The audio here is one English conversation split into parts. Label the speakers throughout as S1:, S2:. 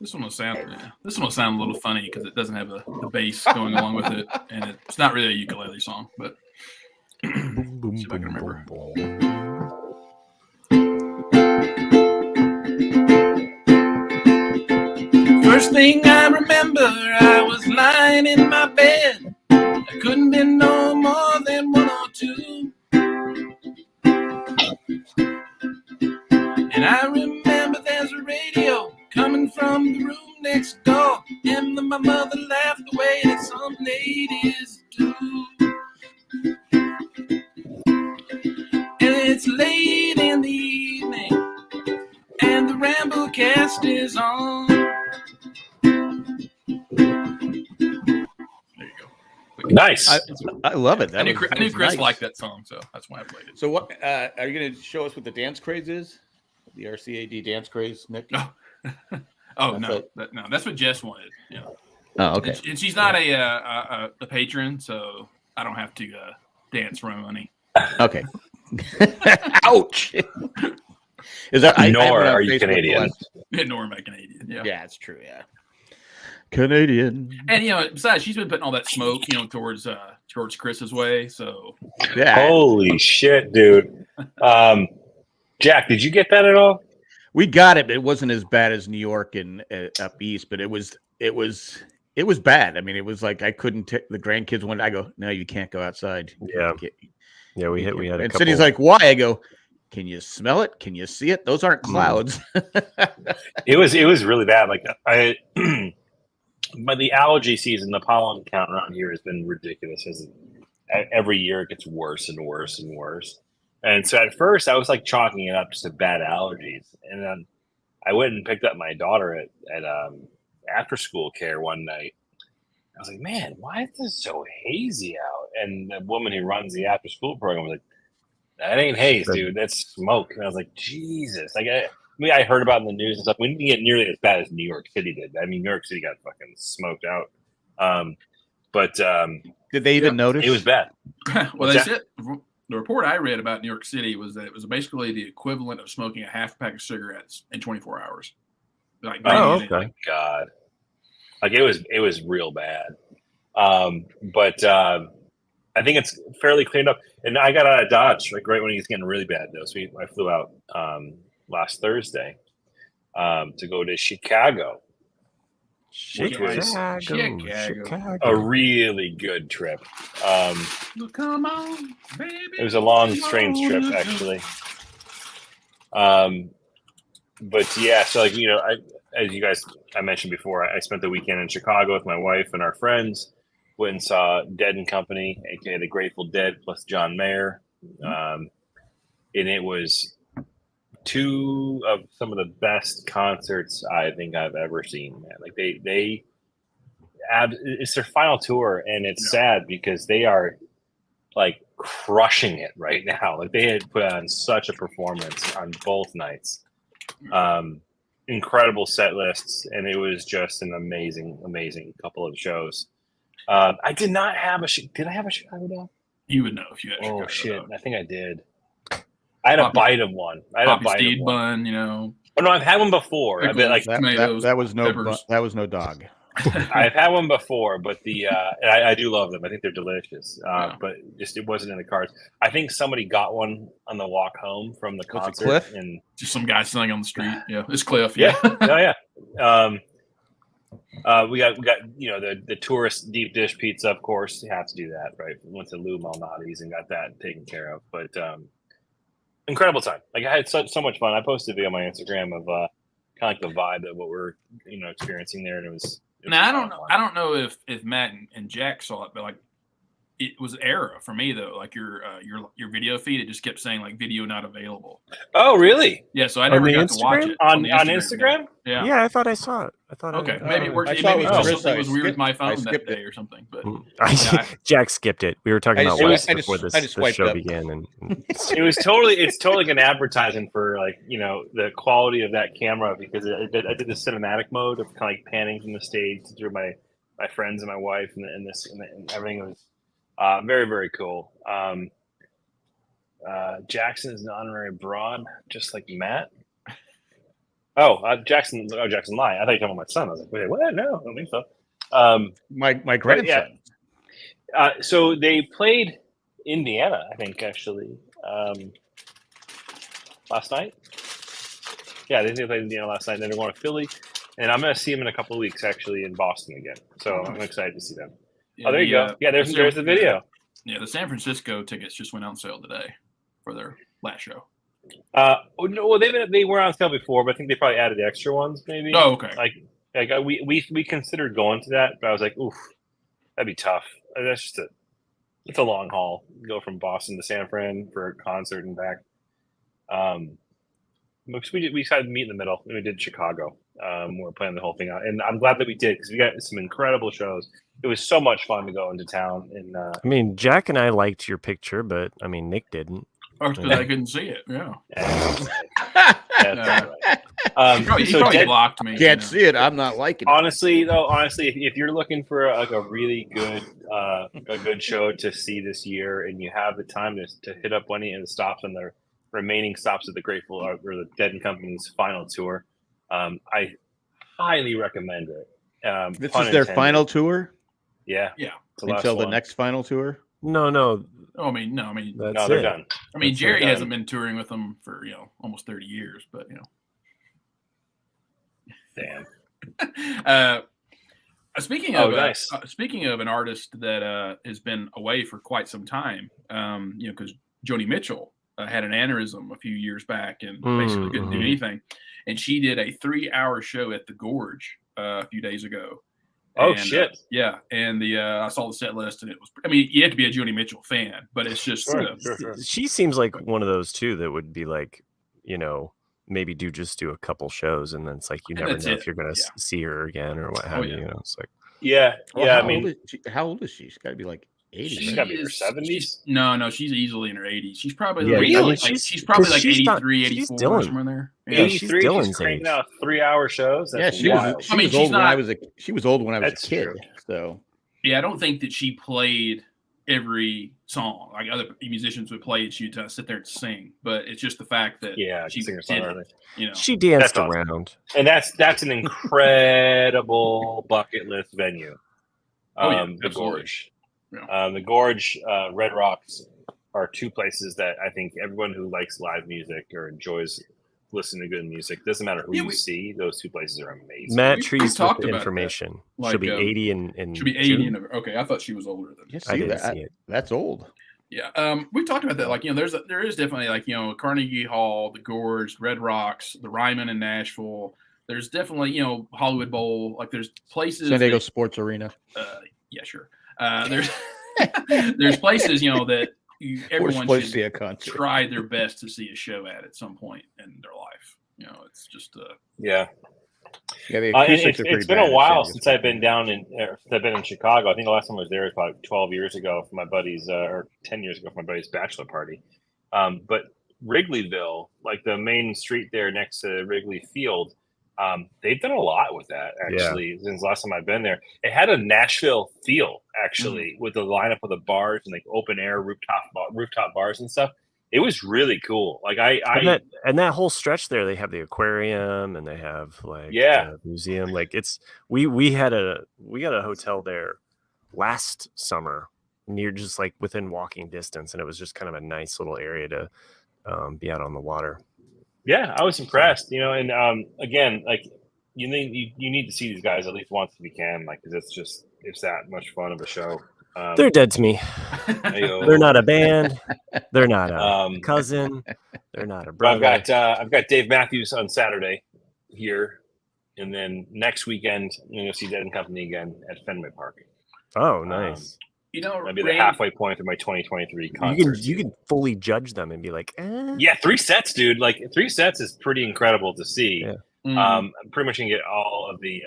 S1: This one will sound a little funny because it doesn't have the bass going along with it, and it's not really a ukulele song. But
S2: boom, boom,
S1: see if I can
S2: boom,
S1: remember.
S2: boom, boom.
S1: First thing I remember, I was lying in my bed. I couldn't be no more than 1 or 2. And I remember there's a radio coming from the room next door, and my mother laughed the way that some ladies do. And it's late in the evening, and the Ramblecast is on.
S3: Nice.
S2: I love it.
S1: I knew Chris
S2: nice.
S1: liked that song, so that's why I played it.
S2: So what are you going to show us what the dance craze is? The RCAD dance craze, Nick?
S1: No, that's what Jess wanted. Yeah.
S2: Oh, okay.
S1: And she's not a patron, so I don't have to dance for my money.
S2: Okay. Ouch. Is that
S3: nor are you Canadian?
S1: Nor am I Canadian. Yeah.
S2: Yeah, it's true. Yeah. Canadian.
S1: And besides, she's been putting all that smoke, towards Chris's way. So
S2: yeah.
S3: Holy shit, dude. Jack, did you get that at all?
S2: We got it, but it wasn't as bad as New York and up east. But it was bad. I mean, it was like I couldn't. The grandkids wanted. I go, no, you can't go outside.
S4: Yeah. We had.
S2: And Cindy's like, why? I go, can you smell it? Can you see it? Those aren't clouds.
S3: It was really bad. Like but the allergy season, the pollen count around here has been ridiculous. Every year it gets worse and worse and worse. And so at first I was like chalking it up just to bad allergies. And then I went and picked up my daughter at after school care one night. I was like, man, why is this so hazy out? And the woman who runs the after school program was like, that ain't haze, dude. That's smoke. And I was like, Jesus. Like, I heard about it in the news and stuff. We didn't get nearly as bad as New York City did. I mean, New York City got fucking smoked out. But
S2: did they even notice?
S3: It was bad.
S1: Well, they said the report I read about New York City was that it was basically the equivalent of smoking a half pack of cigarettes in 24 hours. Like,
S3: okay. Oh my God. Like it was real bad. But I think it's fairly cleaned up. And I got out of Dodge like right when he was getting really bad though. So I flew out last Thursday to go to Chicago. Which was
S4: Chicago.
S3: a really good trip.
S1: Come on, baby.
S3: It was a long, strange trip, actually. But yeah, so like I mentioned before, I spent the weekend in Chicago with my wife and our friends. Went and saw Dead and Company, aka the Grateful Dead, plus John Mayer, and it was two of some of the best concerts I think I've ever seen. Man. Like it's their final tour, and it's sad because they are like crushing it right now. Like they had put on such a performance on both nights, incredible set lists, and it was just an amazing couple of shows. I did not have did I have a Chicago dog?
S1: You would know if you had.
S3: Oh shit! I think I did. I had a bite of one. I had a bite
S1: Steed
S3: of one.
S1: bun,
S3: Oh no, I've had one before. I've been like
S2: that was no dog.
S3: I've had one before, but I do love them. I think they're delicious. But just it wasn't in the cards. I think somebody got one on the walk home from the concert.
S2: Cliff?
S3: And
S1: just some guy selling on the street. Yeah, it's Cliff.
S3: Yeah. We got the tourist deep dish pizza, of course. You have to do that, right? Went to Lou Malnati's and got that taken care of. But incredible time. Like I had so much fun. I posted a video on my Instagram of kind of like the vibe of what we're experiencing there, and it was
S1: now I don't know if Matt and Jack saw it, but like it was error for me though. Like your video feed, it just kept saying like video not available.
S3: Oh really?
S1: Yeah. So I never got to watch it
S3: on Instagram.
S4: Yeah, I thought I saw it.
S1: Okay, maybe it worked.
S2: I saw
S1: Maybe something was weird with my phone
S2: that
S1: that
S2: day
S1: or something. But
S4: Jack skipped it. We were talking about West before
S2: I just
S4: the show
S2: up.
S4: began, and
S3: it's totally like an advertisement for like the quality of that camera, because I did the cinematic mode of kind of like panning from the stage through my friends and my wife and everything was very, very cool. Jackson is an honorary broad, just like Matt. Jackson Lie. I thought you were talking about my son. I was like, wait, what? No, I don't think so.
S2: My grandson.
S3: So they played Indiana, I think, actually, last night. Yeah, they played Indiana last night. And then they're going to Philly, and I'm going to see them in a couple of weeks, actually, in Boston again. So I'm excited to see them.
S1: Yeah,
S3: there you go. Yeah, there's the video.
S1: Yeah, the San Francisco tickets just went on sale today for their last show.
S3: No, well, they were on sale before, but I think they probably added extra ones, maybe.
S1: Oh, okay.
S3: Like we considered going to that, but I was like, oof, that'd be tough. That's just it's a long haul. Go from Boston to San Fran for a concert and back. We decided to meet in the middle. We did Chicago. We were planning the whole thing out, and I'm glad that we did because we got some incredible shows. It was so much fun to go into town. And
S4: I mean, Jack and I liked your picture, but I mean, Nick didn't.
S1: Oh, because I couldn't see it. Yeah.
S3: That's right.
S1: He probably blocked me.
S2: Can't see it. I'm not liking it.
S3: Honestly, if you're looking for a really good a good show to see this year, and you have the time to hit up any of the stops on the remaining stops of the Grateful or the Dead and Company's final tour, I highly recommend it.
S2: This is their final tour?
S3: Yeah.
S2: Until the next final tour?
S4: No.
S1: Oh, I mean,
S3: they're done.
S1: I mean, Jerry hasn't been touring with them for almost 30 years, but
S3: Damn.
S1: Speaking of
S3: nice.
S1: Speaking of an artist that has been away for quite some time, because Joni Mitchell had an aneurysm a few years back and basically couldn't do anything, and she did a 3-hour show at the Gorge a few days ago.
S3: Oh, shit!
S1: Yeah, and I saw the set list, and it was. I mean, you have to be a Joni Mitchell fan, but it's just.
S3: Sure.
S4: She seems like one of those too that would be like, maybe just do a couple shows, and then it's like you never know if you're going to see her again or what have you. It's like.
S3: Yeah.
S2: How old is she? She's got to be like 80.
S3: She's got to be in her 70s.
S1: No, she's easily in her 80s. She's probably she's 83, 84, somewhere there.
S3: Yeah. 83. She's cranking out 3-hour shows. That's
S2: she was.
S1: I mean,
S2: she was old when I was she was old when I was a kid.
S3: True.
S2: So.
S1: Yeah, I don't think that she played every song like other musicians would play, and she'd sit there and sing. But it's just the fact that she
S3: singer-songwriter.
S4: She danced around,
S3: and that's an incredible bucket list venue. The Gorge. Yeah. The Gorge, Red Rocks are two places that I think everyone who likes live music or enjoys listening to good music, doesn't matter who you see, those two places are amazing.
S4: Matt Trees talked about information. She'll be 80 in
S1: She'll be 80 okay, I thought she was older than
S2: I didn't see it. That's old.
S1: Yeah. We've talked about that. Like, there is definitely Carnegie Hall, the Gorge, Red Rocks, the Ryman in Nashville. There's definitely, Hollywood Bowl. Like, there's places.
S2: San Diego Sports Arena.
S1: Yeah, sure. There's places, that everyone should try their best to see a show at some point in their life. It's just
S3: it's been a while since I've been in Chicago. I think the last time I was there was about 12 years ago for my buddy's, or 10 years ago for my buddy's bachelor party. But Wrigleyville, like the main street there next to Wrigley Field, they've done a lot with that actually since the last time I've been there. It had a Nashville feel actually with the lineup of the bars and like open air rooftop bars and stuff. It was really cool. Like
S4: and that whole stretch there, they have the aquarium and they have the museum. Like we got a hotel there last summer near just like within walking distance, and it was just kind of a nice little area to be out on the water.
S3: Yeah, I was impressed, and again, like you need to see these guys at least once if you can, like, because it's that much fun of a show.
S4: They're dead to me. They're not a band. They're not a cousin. They're not a brother.
S3: I've got Dave Matthews on Saturday here, and then next weekend I'm going to see Dead and Company again at Fenway Park.
S4: Oh, nice.
S3: Maybe the halfway point of my 2023 concert.
S4: You can fully judge them and be like,
S3: Yeah, 3 sets, dude. Like 3 sets is pretty incredible to see.
S4: Yeah.
S3: I'm pretty much gonna get all the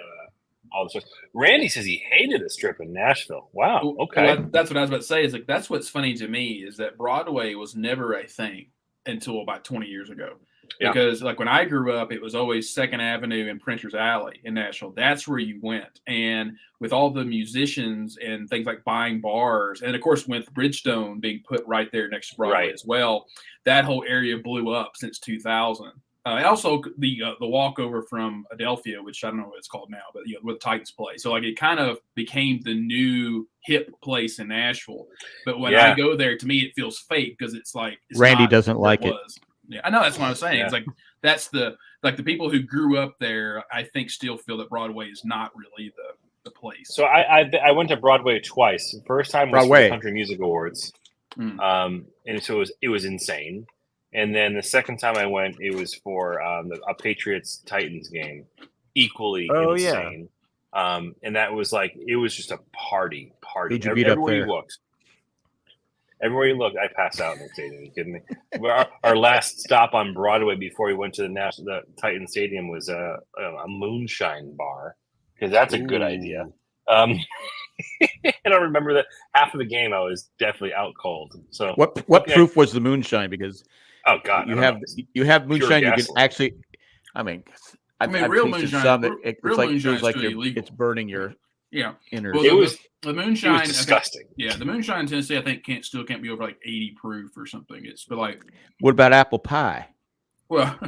S3: stuff. Randy says he hated the strip in Nashville. Wow. Okay.
S1: Well, that's what I was about to say. Is like that's what's funny to me is that Broadway was never a thing until about 20 years ago.
S3: Yeah.
S1: Because like when I grew up, it was always 2nd Avenue and Printer's Alley in Nashville. That's where you went. And with all the musicians and things like buying bars, and of course with Bridgestone being put right there next to Broadway as well, that whole area blew up since 2000. And also the walkover from Adelphia, which I don't know what it's called now, but where the Titans play. So like it kind of became the new hip place in Nashville. But when I go there, to me it feels fake because it's like
S2: Randy doesn't like it.
S1: Yeah, I know that's what I'm saying.
S3: Yeah.
S1: It's like that's the people who grew up there. I think still feel that Broadway is not really the place.
S3: So I went to Broadway twice. The first time was for the Country Music Awards, and so it was insane. And then the second time I went, it was for a Patriots Titans game, equally insane. Yeah. And that was it was just a party.
S2: Who'd you beat up there?
S3: Everywhere you looked, I passed out in the stadium. Are you kidding me? Our last stop on Broadway before we went to the Titan Stadium was a moonshine bar, because that's a good idea. And I remember that half of the game I was definitely out cold. So
S2: what proof was the moonshine? Because
S3: God,
S2: you have moonshine. You can actually, I've
S1: real moonshine.
S2: Some that it feels like it's burning your inner.
S1: Well,
S3: it was
S1: the moonshine.
S3: It was disgusting.
S1: The moonshine in Tennessee, I think can't be over 80 proof or something.
S2: What about apple pie?
S1: Well,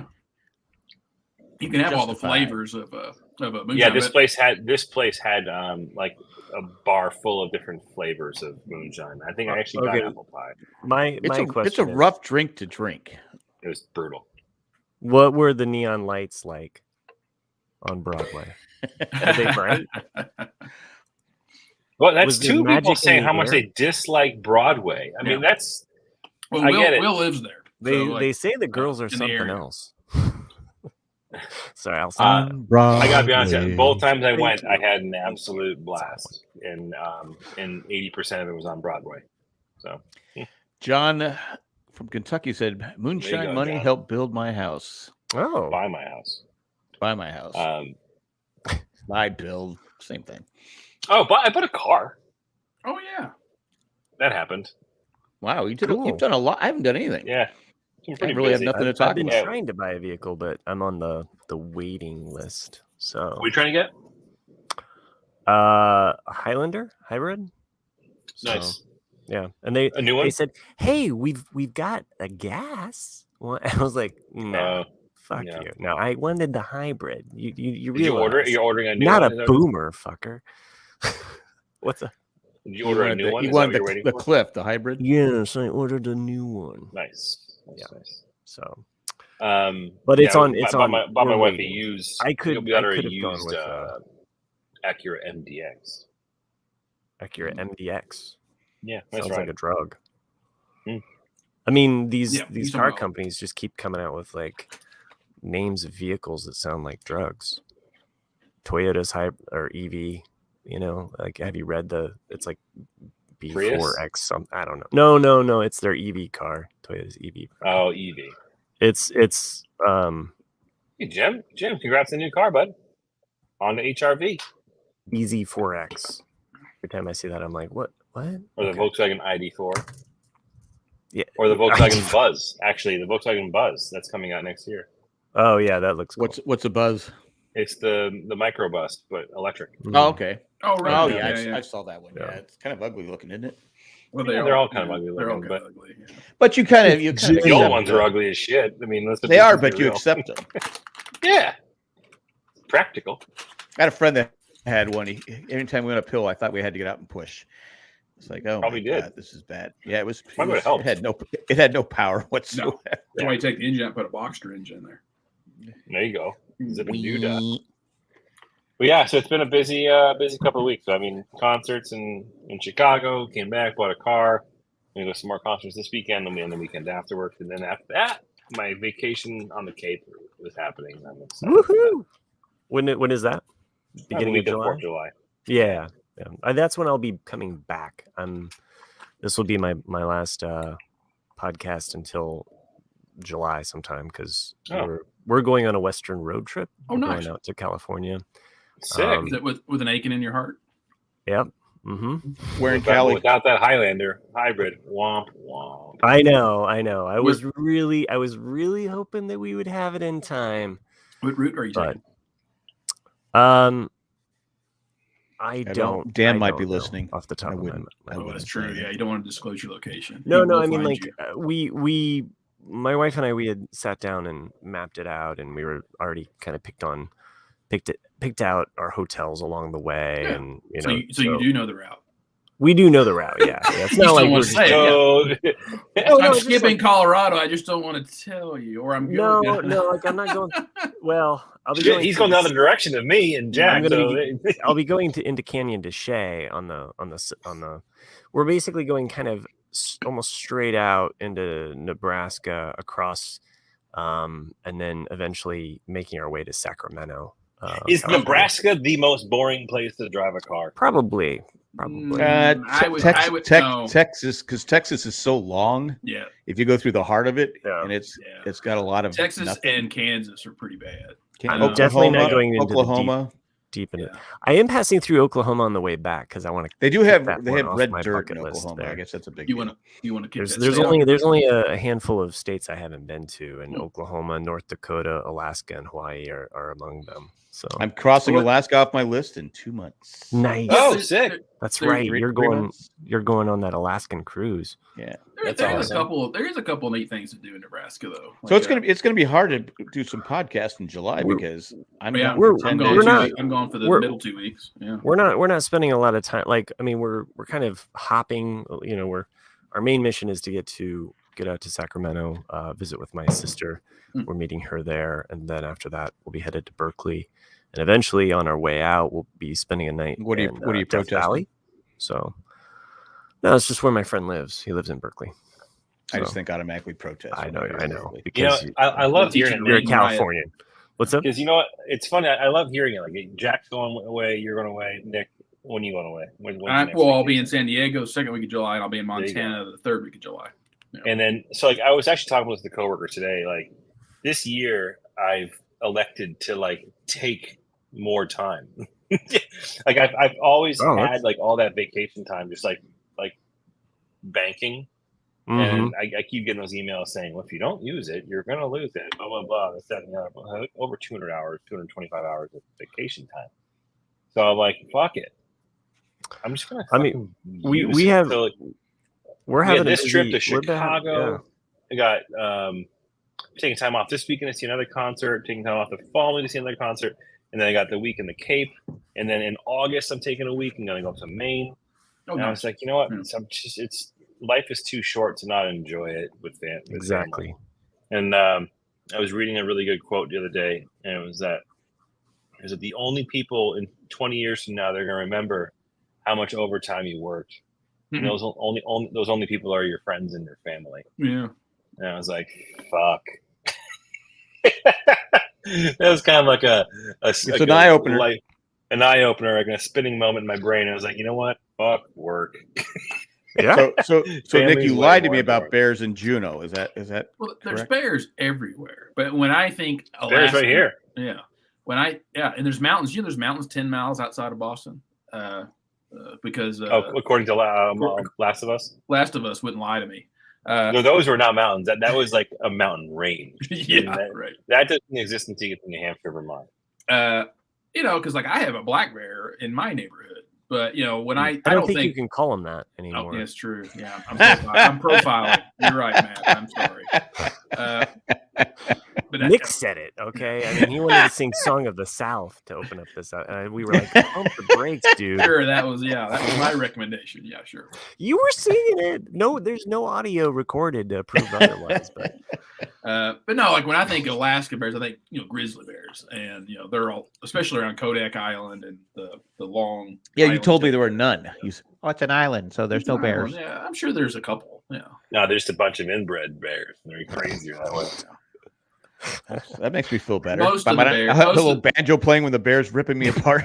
S1: you can have all the flavors of a moonshine.
S3: Yeah, this place had a bar full of different flavors of moonshine. I think I actually got apple pie.
S4: My question:
S2: it's a rough drink to drink.
S3: It was brutal.
S4: What were the neon lights like on Broadway? Are they bright?
S3: Well, that's two people saying how much they dislike Broadway. I mean, that's.
S1: Well,
S3: I get it.
S1: Will lives there.
S4: They say the girls are something else. Sorry,
S3: I gotta be honest. Both times I went, I had an absolute blast, and 80% of it was on Broadway. So,
S2: John from Kentucky said, "Moonshine money helped build my house."
S4: Oh,
S3: buy my house.
S2: Buy, build, same thing.
S3: Oh, but I bought a car.
S1: Oh yeah,
S3: that happened.
S2: Wow, you've done a lot. I haven't done anything.
S3: Yeah.
S2: I really have nothing to talk about.
S4: I've been trying to buy a vehicle, but I'm on the waiting list. So,
S3: what are you trying to get?
S4: A Highlander hybrid.
S3: Nice.
S4: Yeah, and a new one. They said, "Hey, we've got a gas." Well, I was like, "No, fuck you." No, I wanted the hybrid. You realize?
S3: You're ordering a new
S4: one?
S3: Not
S4: a boomer, fucker. What's a?
S3: Did you order a new one?
S2: You wanted the Cliff, the hybrid?
S4: Yes, I ordered a new one.
S3: Nice.
S4: So,
S3: but
S4: it's on.
S3: Bought my wife a used.
S4: I could have
S3: used
S4: with
S3: Acura MDX.
S4: Acura MDX.
S3: Yeah,
S4: sounds like a drug. I mean, these car companies just keep coming out with names of vehicles that sound like drugs. Toyota's or EV. Have you read it's like B4X something? I don't know. No. It's their EV car. Toyota's EV.
S3: Oh, EV.
S4: It's
S3: Hey, Jim, congrats on the new car, bud. On the HRV.
S4: Easy 4X. Every time I see that, I'm like, what?
S3: Or the Volkswagen ID4.
S4: Yeah.
S3: Or the Volkswagen Buzz. Actually, the Volkswagen Buzz that's coming out next year.
S4: Oh yeah, that looks cool.
S2: What's a Buzz?
S3: It's the microbus, but electric.
S2: Oh, okay.
S1: Oh, right.
S2: Oh, yeah. I saw that one. Yeah, it's kind of ugly looking, isn't it?
S3: Well, they're all kind of ugly looking, but
S1: ugly, yeah.
S2: But you kind of
S3: the old ones are ugly as shit. I mean,
S2: they are, but you accept them.
S3: Yeah, practical.
S2: I had a friend that had one. Anytime we went uphill, I thought we had to get out and push. It's like, oh,
S3: probably did.
S2: God, this is bad. Yeah, it was. It had no power whatsoever.
S1: No. That's why you take the engine out and put a Boxster engine in there.
S3: There you go. Zip and do that. But yeah, so it's been a busy couple of weeks. I mean, concerts in Chicago, came back, bought a car. I'm gonna go to some more concerts this weekend, and then the weekend afterwards. And then after that, my vacation on the Cape was happening.
S4: Woohoo! When is that? Beginning of
S3: July.
S4: Yeah. That's when I'll be coming back. This will be my last podcast until July sometime, because we're going on a Western road trip.
S1: Oh, nice.
S4: Going out to California.
S3: Sick.
S1: Is it with an aching in your heart?
S4: Yep. Mm-hmm.
S2: We're in Cali
S3: without that Highlander hybrid. Womp womp.
S4: I know. I was really hoping that we would have it in time.
S1: What route are you taking?
S4: I don't.
S2: Dan might be listening
S4: off the top of my head.
S1: Oh, that's true. Yeah, you don't want to disclose your location.
S4: No. I mean, we my wife and I, we had sat down and mapped it out, and we were already kind of picked out our hotels along the way,
S1: Yeah.
S4: and
S1: So you do know the route.
S4: We do know the route. Yeah, it's
S1: You
S4: not
S1: just
S4: like
S1: don't
S4: we're
S1: want to say it.
S4: No,
S1: I'm
S4: it's just
S1: skipping
S4: like-
S1: Colorado. I just don't want to tell you, or I'm going.
S4: no, like I'm not going. Well, I'll be going.
S3: He's going the other direction of me and Jack.
S4: I'll be going into Canyon de Chelly on the. We're basically going kind of almost straight out into Nebraska across, and then eventually making our way to Sacramento.
S3: Is Nebraska the most boring place to drive a car?
S4: Probably.
S1: I would no.
S2: Texas, because Texas is so long.
S1: Yeah.
S2: If you go through the heart of it,
S4: Yeah.
S2: and it's got a lot of
S1: Texas
S2: nothing.
S1: and Kansas are pretty bad.
S4: I'm definitely not going into
S2: Oklahoma.
S4: deep in it. I am passing through Oklahoma on the way back because I want to.
S2: They do have
S4: that
S2: they
S4: one
S2: have
S4: off
S2: red
S4: my
S2: dirt in
S4: bucket list
S2: Oklahoma.
S4: there.
S2: I guess that's a big.
S1: You
S2: deal.
S1: want to get
S4: There's only a handful of states I haven't been to, and Oklahoma, North Dakota, Alaska, and Hawaii are among them. So
S2: I'm crossing Alaska off my list in 2 months.
S4: nice.
S3: Oh, sick!
S4: That's
S1: there's
S4: right. You're going.
S2: months.
S4: You're going on that Alaskan cruise.
S2: Yeah.
S3: That's
S1: There's
S3: awesome.
S1: there is a couple neat things to do in Nebraska though.
S2: So it's gonna be hard to do some podcasts in July because I'm
S1: Yeah,
S2: gone for 10
S1: I'm
S2: days.
S1: going.
S4: We're not-
S1: I'm going for the
S4: we're-
S1: middle 2 weeks. Yeah.
S4: We're not spending a lot of time. Like, I mean, we're kind of hopping. Our main mission is to get out to Sacramento, visit with my sister. We're meeting her there, and then after that, we'll be headed to Berkeley, and eventually on our way out, we'll be spending a night.
S2: What are you
S4: Death
S2: protesting?
S4: Valley. So, no, it's just where my friend lives. He lives in Berkeley.
S2: I just
S4: So,
S2: think automatically protest.
S4: I know.
S3: You know,
S4: Because
S3: I love hearing
S4: you're a
S3: it
S4: Californian. What's up?
S3: because you know what? It's funny. I love hearing it. Like Jack's going away, you're going away. Nick, when are you going away? When's the next
S1: I'll
S3: weekend?
S1: be in San Diego second week of July, and I'll be in
S3: There you go.
S1: Montana the third week of July.
S3: And then, so like, I was actually talking with the coworker today. Like, this year, I've elected to like take more time. Like, I've always had like all that vacation time, just like banking.
S4: Mhm.
S3: And I keep getting those emails saying, well, if you don't use it, you're going to lose it. Blah, blah, blah. This, that, and the other. Over 200 hours, 225 hours of vacation time. So I'm like, fuck it. I'm just going to.
S4: I mean, we have.
S3: So, like,
S4: We're
S3: we
S4: having
S3: had this
S4: a
S3: trip
S4: busy-
S3: to
S4: we're about-
S3: Chicago. I got taking time off this weekend to see another concert, taking time off the following to see another concert, and then I got the week in the Cape, and then in August I'm taking a week and going to go to Maine.
S1: Oh,
S3: And I
S1: nice.
S3: was like, you know what?
S1: Yeah.
S3: So life is too short to not enjoy it with family.
S4: Exactly.
S3: And I was reading a really good quote the other day, and it was that the only people in 20 years from now they're going to remember how much overtime you worked. And those only people are your friends and your family.
S1: Yeah.
S3: And I was like, fuck. That was kind of like
S2: an eye opener.
S3: An eye opener, like a spinning moment in my brain. I was like, you know what? Fuck work.
S4: Yeah.
S2: So Nick,
S3: Family's
S2: you
S3: way
S2: lied to
S3: more
S2: me about
S3: important.
S2: bears in Juneau. Is that
S1: Well, there's
S2: correct?
S1: bears everywhere, but when I think
S3: There's
S1: Alaska,
S3: right here.
S1: yeah. And there's mountains. There's mountains 10 miles outside of Boston. Because
S3: According to Last of Us,
S1: Last of Us wouldn't lie to me.
S3: no, those were not mountains. That was like a mountain range.
S1: Yeah,
S3: that,
S1: right.
S3: That doesn't exist until you get to New Hampshire, Vermont.
S1: Because like I have a black bear in my neighborhood, but when I
S4: I don't think you can call them that anymore.
S1: Oh, yes, true. Yeah, I'm profiling. You're right, Matt. I'm sorry. But
S4: Nick said it. Okay, I mean, he wanted to sing "Song of the South" to open up this. We were like, "Pump the brakes, dude."
S1: sure, that was my recommendation. Yeah, sure.
S4: You were singing it. No, there's no audio recorded to prove otherwise.
S1: But no, like when I think Alaska bears, I think grizzly bears, and they're all, especially around Kodak Island and the long.
S2: Yeah, you
S1: island
S2: told me
S1: chain.
S2: there were none. You said, it's an island, so there's
S1: It's
S2: no
S1: an
S2: bears.
S1: island, Yeah, I'm sure there's a couple. Yeah.
S3: No, there's just a bunch of inbred bears. They're crazier that way.
S2: That makes me feel better.
S1: Most of the bears-
S2: I have
S1: most
S2: the little
S1: of-
S2: banjo playing when the bear's ripping me apart.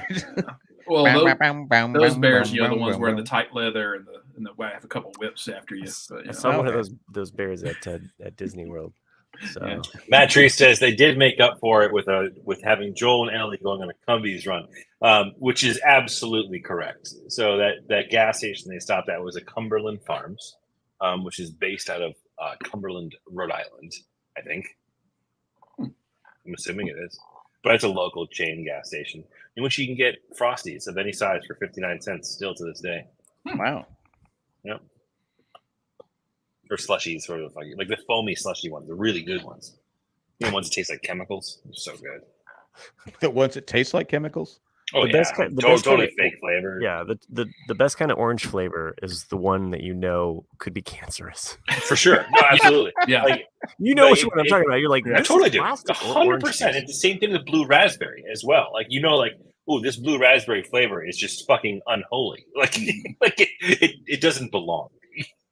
S1: Well, those bears, the ones wearing the tight leather and the have a couple whips after you. But,
S4: I saw one of
S2: Okay.
S4: those bears at Disney World. So
S1: Yeah.
S3: Matt Tree says they did make up for it with having Joel and Ellie going on a Cumbies run, which is absolutely correct. So that gas station they stopped at was a Cumberland Farms, which is based out of Cumberland, Rhode Island, I think. I'm assuming it is, but it's a local chain gas station in which you can get Frosties of any size for 59 cents still to this day.
S2: Wow.
S3: Yep. or slushies, or like the foamy slushy ones, the really good ones. The ones that taste like chemicals, so good.
S2: The ones that taste like chemicals.
S3: Oh,
S4: The
S3: yeah,
S4: best kind- the best
S3: totally
S4: kind of-
S3: fake flavor.
S4: Yeah, the best kind of orange flavor is the one that you know could be cancerous.
S3: For sure. No, absolutely.
S1: Yeah.
S3: Like,
S4: You know
S3: But
S4: what I'm talking about. You're like,
S3: I
S4: this
S3: totally
S4: is
S3: do.
S4: plastic or orange
S3: 100%.
S4: juice.
S3: It's the same thing with blue raspberry as well. Like, like, oh, this blue raspberry flavor is just fucking unholy. Like, like it doesn't belong.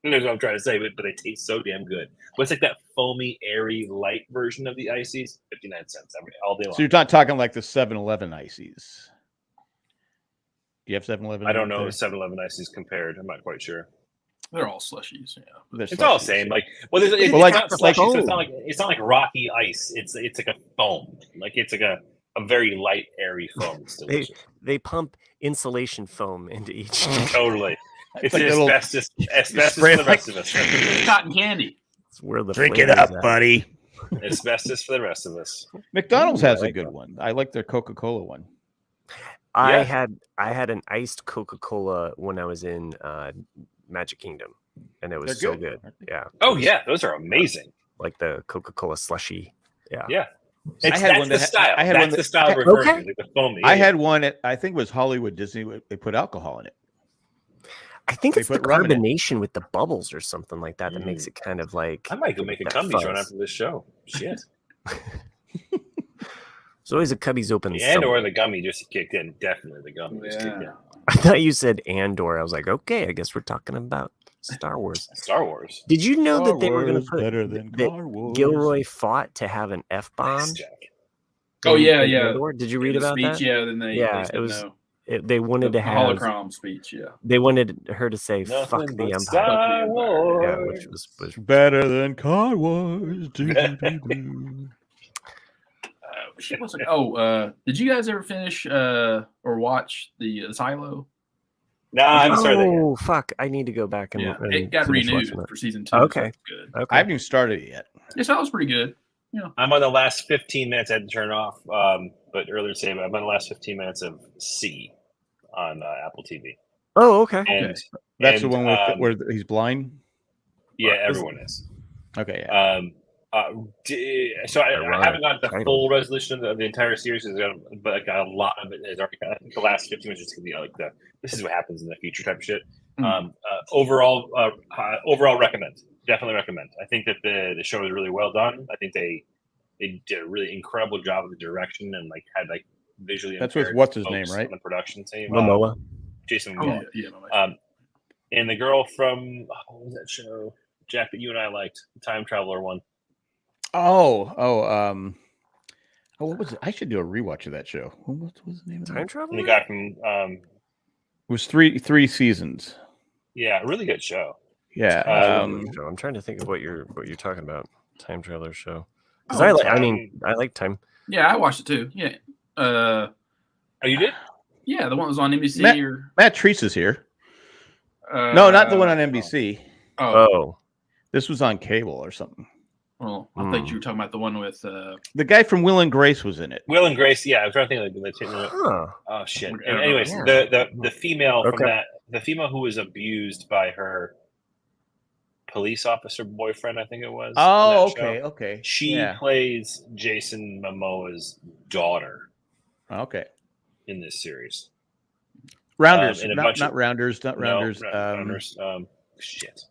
S3: You know what I'm trying to say, but they taste so damn good. But it's like that foamy, airy, light version of the ices. 59 cents all day long.
S2: So you're not talking like the 7-Eleven ices. Do you have 7-Eleven?
S3: I don't know if 7-Eleven ices compared. I'm not quite sure.
S1: They're all slushies. Yeah.
S2: They're
S3: It's all the
S2: slushies.
S3: same. Like, well, it's
S2: like-
S3: not
S2: like-
S3: slushy, so it's not like rocky ice. It's like a foam. Like it's like a very light, airy foam. It's delicious.
S4: They pump insulation foam into each.
S3: Totally. It's
S2: like little-
S3: asbestos
S2: spray
S3: for the rest of us.
S1: It's cotton candy.
S4: It's where the
S2: Drink it
S4: flavor's
S2: up,
S4: at.
S2: buddy.
S3: Asbestos for the rest of us.
S2: McDonald's
S4: Ooh, I
S2: has a
S4: like
S2: good
S4: that.
S2: one. I like their Coca-Cola one.
S4: I
S3: Yeah.
S4: had an iced Coca-Cola when I was in Magic Kingdom, and it was
S2: They're
S4: so
S2: good.
S4: good. Yeah.
S3: Oh yeah, those are amazing.
S4: Like the Coca-Cola slushy. Yeah.
S3: Yeah.
S2: I had
S3: That's
S2: one
S3: the
S2: that-
S3: style.
S2: I had
S3: That's
S2: one
S3: the
S2: that-
S3: style we're referring
S4: Okay.
S3: to, like the foamy.
S2: I
S3: Yeah.
S2: had one at, I think it was Hollywood Disney. They put alcohol in it.
S4: I think
S2: They
S4: it's the
S2: put rum in it.
S4: carbonation with the bubbles or something like that that makes it kind of like.
S3: I might go make a
S4: that
S3: Cumbies right
S4: fuzz.
S3: after this show. Shit.
S4: There's always a Cubby's open.
S3: And
S4: somewhere.
S3: or the gummy just kicked in. Definitely the gummy just kicked in.
S1: Yeah.
S4: I thought you said Andor. I was like, okay, I guess we're talking about Star Wars.
S3: Star Wars.
S4: Did you know
S2: Star
S4: that they were going
S2: Wars
S4: to put
S2: better than
S4: that
S2: Star Wars.
S4: Gilroy fought to have an F bomb?
S3: Nice, Jack.
S1: Oh, yeah, yeah.
S4: Andor? Did you read
S1: In the
S4: about
S1: speech,
S4: that?
S1: yeah. Then they
S4: Yeah,
S1: said
S4: it was-
S1: no.
S4: They wanted
S1: The
S4: to have.
S1: holocron speech. Yeah.
S4: They wanted her to say
S3: Nothing
S4: "fuck the
S3: but
S4: Empire."
S3: Star Wars.
S4: Yeah, which was
S2: Better than Star Wars. Do-do-do-do.
S1: Shit wasn't. Oh, did you guys ever finish or watch the Silo?
S3: Nah, I haven't started that yet.
S4: Oh fuck! I need to go back and,
S1: Yeah,
S4: and
S1: it got
S4: finish
S1: renewed
S4: watching it.
S1: for season 2.
S4: Okay.
S1: So it's good.
S2: I
S4: Okay.
S2: haven't even started it yet.
S1: Yeah, so that was pretty good.
S3: I'm on the last 15 minutes. I had to turn it off, but earlier today, I'm on the last 15 minutes of C on Apple TV.
S4: Oh, okay.
S3: And
S2: That's the
S3: and,
S2: one where he's blind.
S3: yeah, everyone is.
S2: Okay, yeah.
S3: So I haven't got the
S4: Title.
S3: full resolution of the entire series, but like a lot of it is already. I think the last 15 minutes is just gonna be like this is what happens in the future type of shit. Overall recommend. Definitely recommend. I think that the show is really well done. I think they did a really incredible job with the direction and like had like visually.
S2: That's with
S3: impaired
S2: what's his
S3: folks
S2: name, right?
S3: On the production team,
S4: Momoa.
S3: Jason
S1: Oh,
S3: Momoa.
S1: yeah. No,
S3: And the girl from what was that show, Jack, that you and I liked, the Time Traveler one.
S2: What was it? I should do a rewatch of that show. What was the name of
S4: Time
S2: it?
S3: And the
S4: travel.
S3: guy from
S2: It was three seasons.
S3: yeah, really good show.
S2: Yeah.
S4: I'm trying to think of what you're talking about. Time traveler show. Because
S1: Oh,
S4: I like time.
S1: yeah, I watched it too. Yeah.
S3: Oh, you did?
S1: Yeah, the one that was on NBC
S2: Matt-
S1: or
S2: Matt Treese is here. No, not the one on NBC.
S1: Oh,
S4: Oh,
S2: This was on cable or something.
S1: well, I thought you were talking about the one with.
S2: The guy from Will and Grace was in it.
S3: Will and Grace. Yeah, I was trying to think like
S4: huh.
S3: oh shit.
S1: Yeah.
S3: Anyways,
S4: Yeah.
S3: the female from
S4: Okay.
S3: the female who was abused by her police officer boyfriend, I think it was.
S2: Oh,
S3: in that show,
S2: okay.
S3: She
S2: Yeah.
S3: plays Jason Momoa's daughter
S2: Okay.
S3: in this series.
S2: Rounders,
S3: and a
S2: not,
S3: bunch
S2: not
S3: of-
S2: Rounders, not Rounders.
S3: No, Rounders. Shit.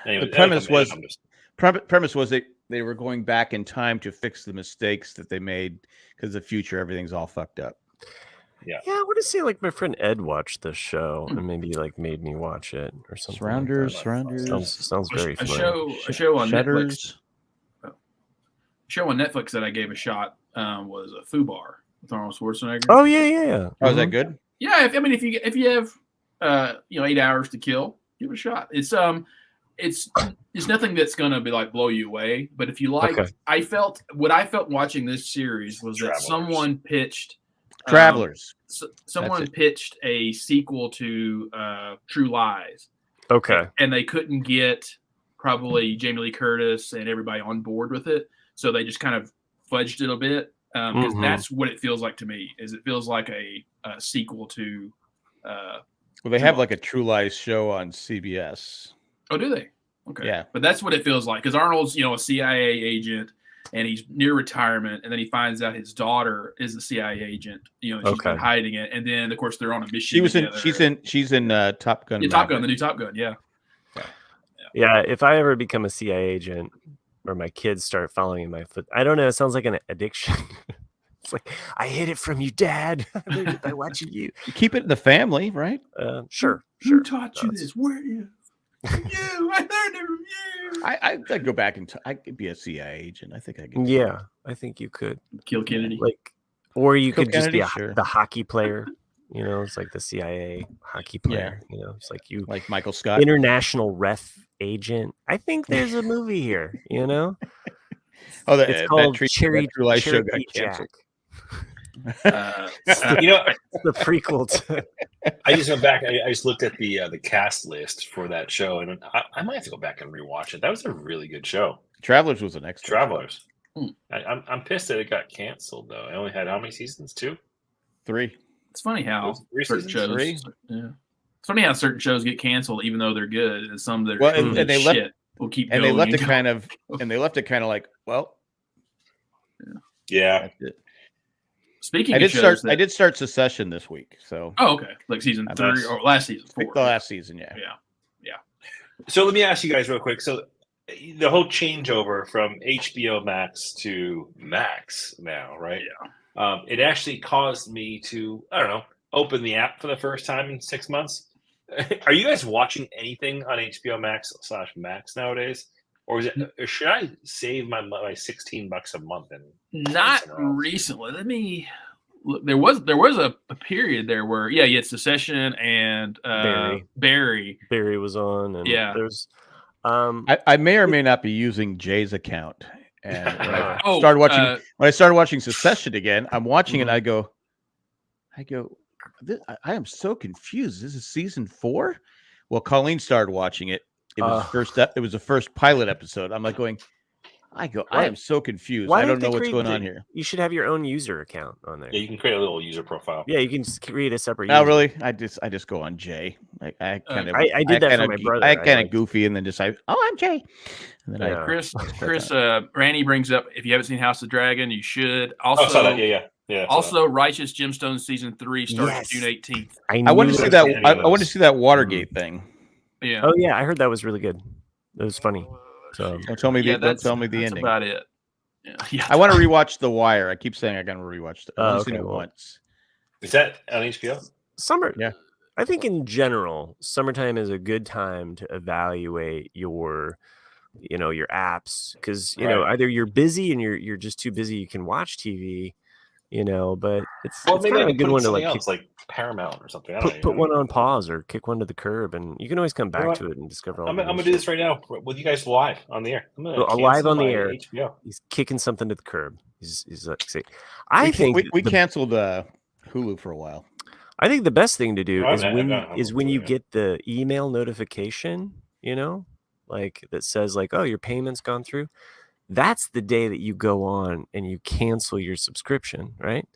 S3: Anyway,
S2: The premise was-
S3: I'm just-
S2: Premise was they were going back in time to fix the mistakes that they made because the future everything's all fucked up.
S4: Yeah, I want to say like my friend Ed watched this show and maybe like made me watch it or something. like
S2: Rounders,
S4: that.
S2: Rounders,
S4: Sounds very
S1: a
S4: familiar.
S1: show on Netflix.
S2: Shutters.
S1: Show on Netflix that I gave a shot was a Fubar with Arnold Schwarzenegger.
S4: Oh yeah.
S2: Oh, is that
S4: Mhm.
S2: good?
S1: Yeah, if you have 8 hours to kill, give it a shot. It's nothing that's gonna be like blow you away. But if you like,
S4: Okay.
S1: I felt watching this series was that
S3: Travelers.
S1: someone pitched
S2: Travelers.
S1: someone pitched a sequel to True Lies,
S4: Okay.
S1: and they couldn't get probably Jamie Lee Curtis and everybody on board with it, so they just kind of fudged it a bit. Because
S4: Mhm.
S1: that's what it feels like to me. Is it feels like a sequel to.
S2: Well, they have like a True Lies show on CBS.
S1: Oh, do they? Okay.
S2: Yeah.
S1: But that's what it feels like because Arnold's, a CIA agent and he's near retirement. And then he finds out his daughter is a CIA agent, and she's been hiding it. And then, of course, they're on a mission.
S2: She's in Top Gun.
S1: Yeah, Top Gun, the new Top Gun. Yeah.
S4: Yeah. If I ever become a CIA agent or my kids start following in my foot, I don't know. It sounds like an addiction. It's like, I hid it from you, Dad. I learned it by watching you.
S2: You keep it in the family, right?
S4: Sure.
S1: Who taught you this? Where you? You. I learned it from you.
S2: I'd go back and I could be a CIA agent. I think I could.
S4: Yeah, I think you could
S1: kill Kennedy.
S4: Or you could
S2: Kennedy,
S4: just be the hockey player. It's like the CIA hockey player. It's like you,
S2: like Michael Scott,
S4: international ref agent. I think there's a movie here.
S2: It's
S4: called
S2: Cherry Life Show got
S4: Jack.
S2: canceled.
S4: The prequel to.
S3: I just went back. I just looked at the cast list for that show, and I might have to go back and rewatch it. That was a really good show.
S2: Travelers was the next.
S3: Travelers. I'm pissed that it got canceled though. It only had how many seasons? 2,
S2: 3.
S1: It's funny how certain shows.
S2: 3?
S1: Yeah. It's funny how certain shows get canceled even though they're good, and some that
S2: and they
S1: shit will keep.
S2: And
S1: going
S2: they left it kind of. And they left it kind of like, well.
S3: Yeah.
S2: That's it.
S1: Speaking,
S2: I did start Succession this week. So.
S1: Oh, okay. Like season 3 or last season 4.
S2: The last season, yeah.
S3: So let me ask you guys real quick. So the whole changeover from HBO Max to Max now, right?
S1: Yeah.
S3: It actually caused me to, I don't know, open the app for the first time in 6 months. Are you guys watching anything on HBO Max/Max nowadays? Or should I save my $16 a month?
S1: Not recently. Let me look. There was a period there where you had Succession and Barry.
S4: Barry was on, and there's.
S2: I may or may not be using Jay's account, and when I started watching Succession again, I'm watching it. And I go, I am so confused. This is season 4. Well, Colleen started watching it. It was the first pilot episode. I'm like I am so confused. I don't know what's going on here.
S4: You should have your own user account on there.
S3: Yeah, you can create a little user profile.
S4: Yeah, you can just create a separate.
S2: No, really, I just go on Jay. I
S4: did that for my brother.
S2: I kind of goofy, and then decide, I'm Jay. And then
S1: Chris, Randy brings up if you haven't seen House of Dragon, you should. Also,
S3: I saw that. Yeah.
S1: Also, Righteous Gemstones season 3 starts June 18th.
S2: I want to see that. I want to see that Watergate thing.
S1: Yeah.
S4: Oh yeah, I heard that was really good. It was funny. So
S2: don't tell me the
S1: that's
S2: ending.
S1: About it. Yeah.
S2: I want to rewatch The Wire. I keep saying I got to rewatch it. I've seen it once.
S3: Is that on HBO?
S4: Summer.
S2: Yeah.
S4: I think in general, summertime is a good time to evaluate your apps because either you're busy and you're just too busy you can watch TV. But it's
S3: maybe
S4: kind of a good one to
S3: like Paramount or something.
S4: Put one on pause or kick one to the curb, and you can always come back to it and discover all.
S3: I'm gonna do this right now with you guys live on the air.
S4: Live on the air. HBO. He's kicking something to the curb. He's I think
S2: we canceled Hulu for a while.
S4: I think the best thing to do is when you get the email notification, that says oh, your payment's gone through. That's the day that you go on and you cancel your subscription, right?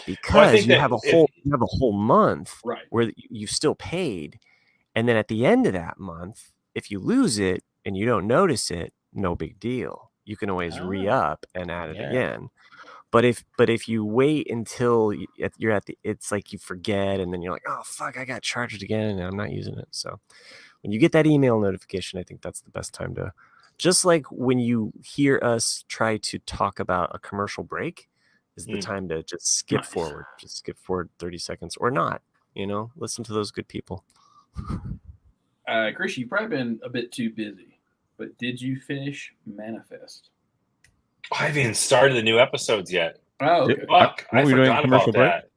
S4: Because you have a whole month where you still paid, and then at the end of that month, if you lose it and you don't notice it, no big deal. You can always re-up and add it again. But if you wait until you're at it's like you forget, and then you're like, oh fuck, I got charged again, and I'm not using it. So when you get that email notification, I think that's the best time to. Just like when you hear us try to talk about a commercial break is the time to just skip forward. Just skip forward 30 seconds or not, listen to those good people.
S1: Chris, you've probably been a bit too busy, but did you finish Manifest?
S3: I haven't even started the new episodes yet.
S1: Oh, okay.
S3: Fuck, I forgot about that.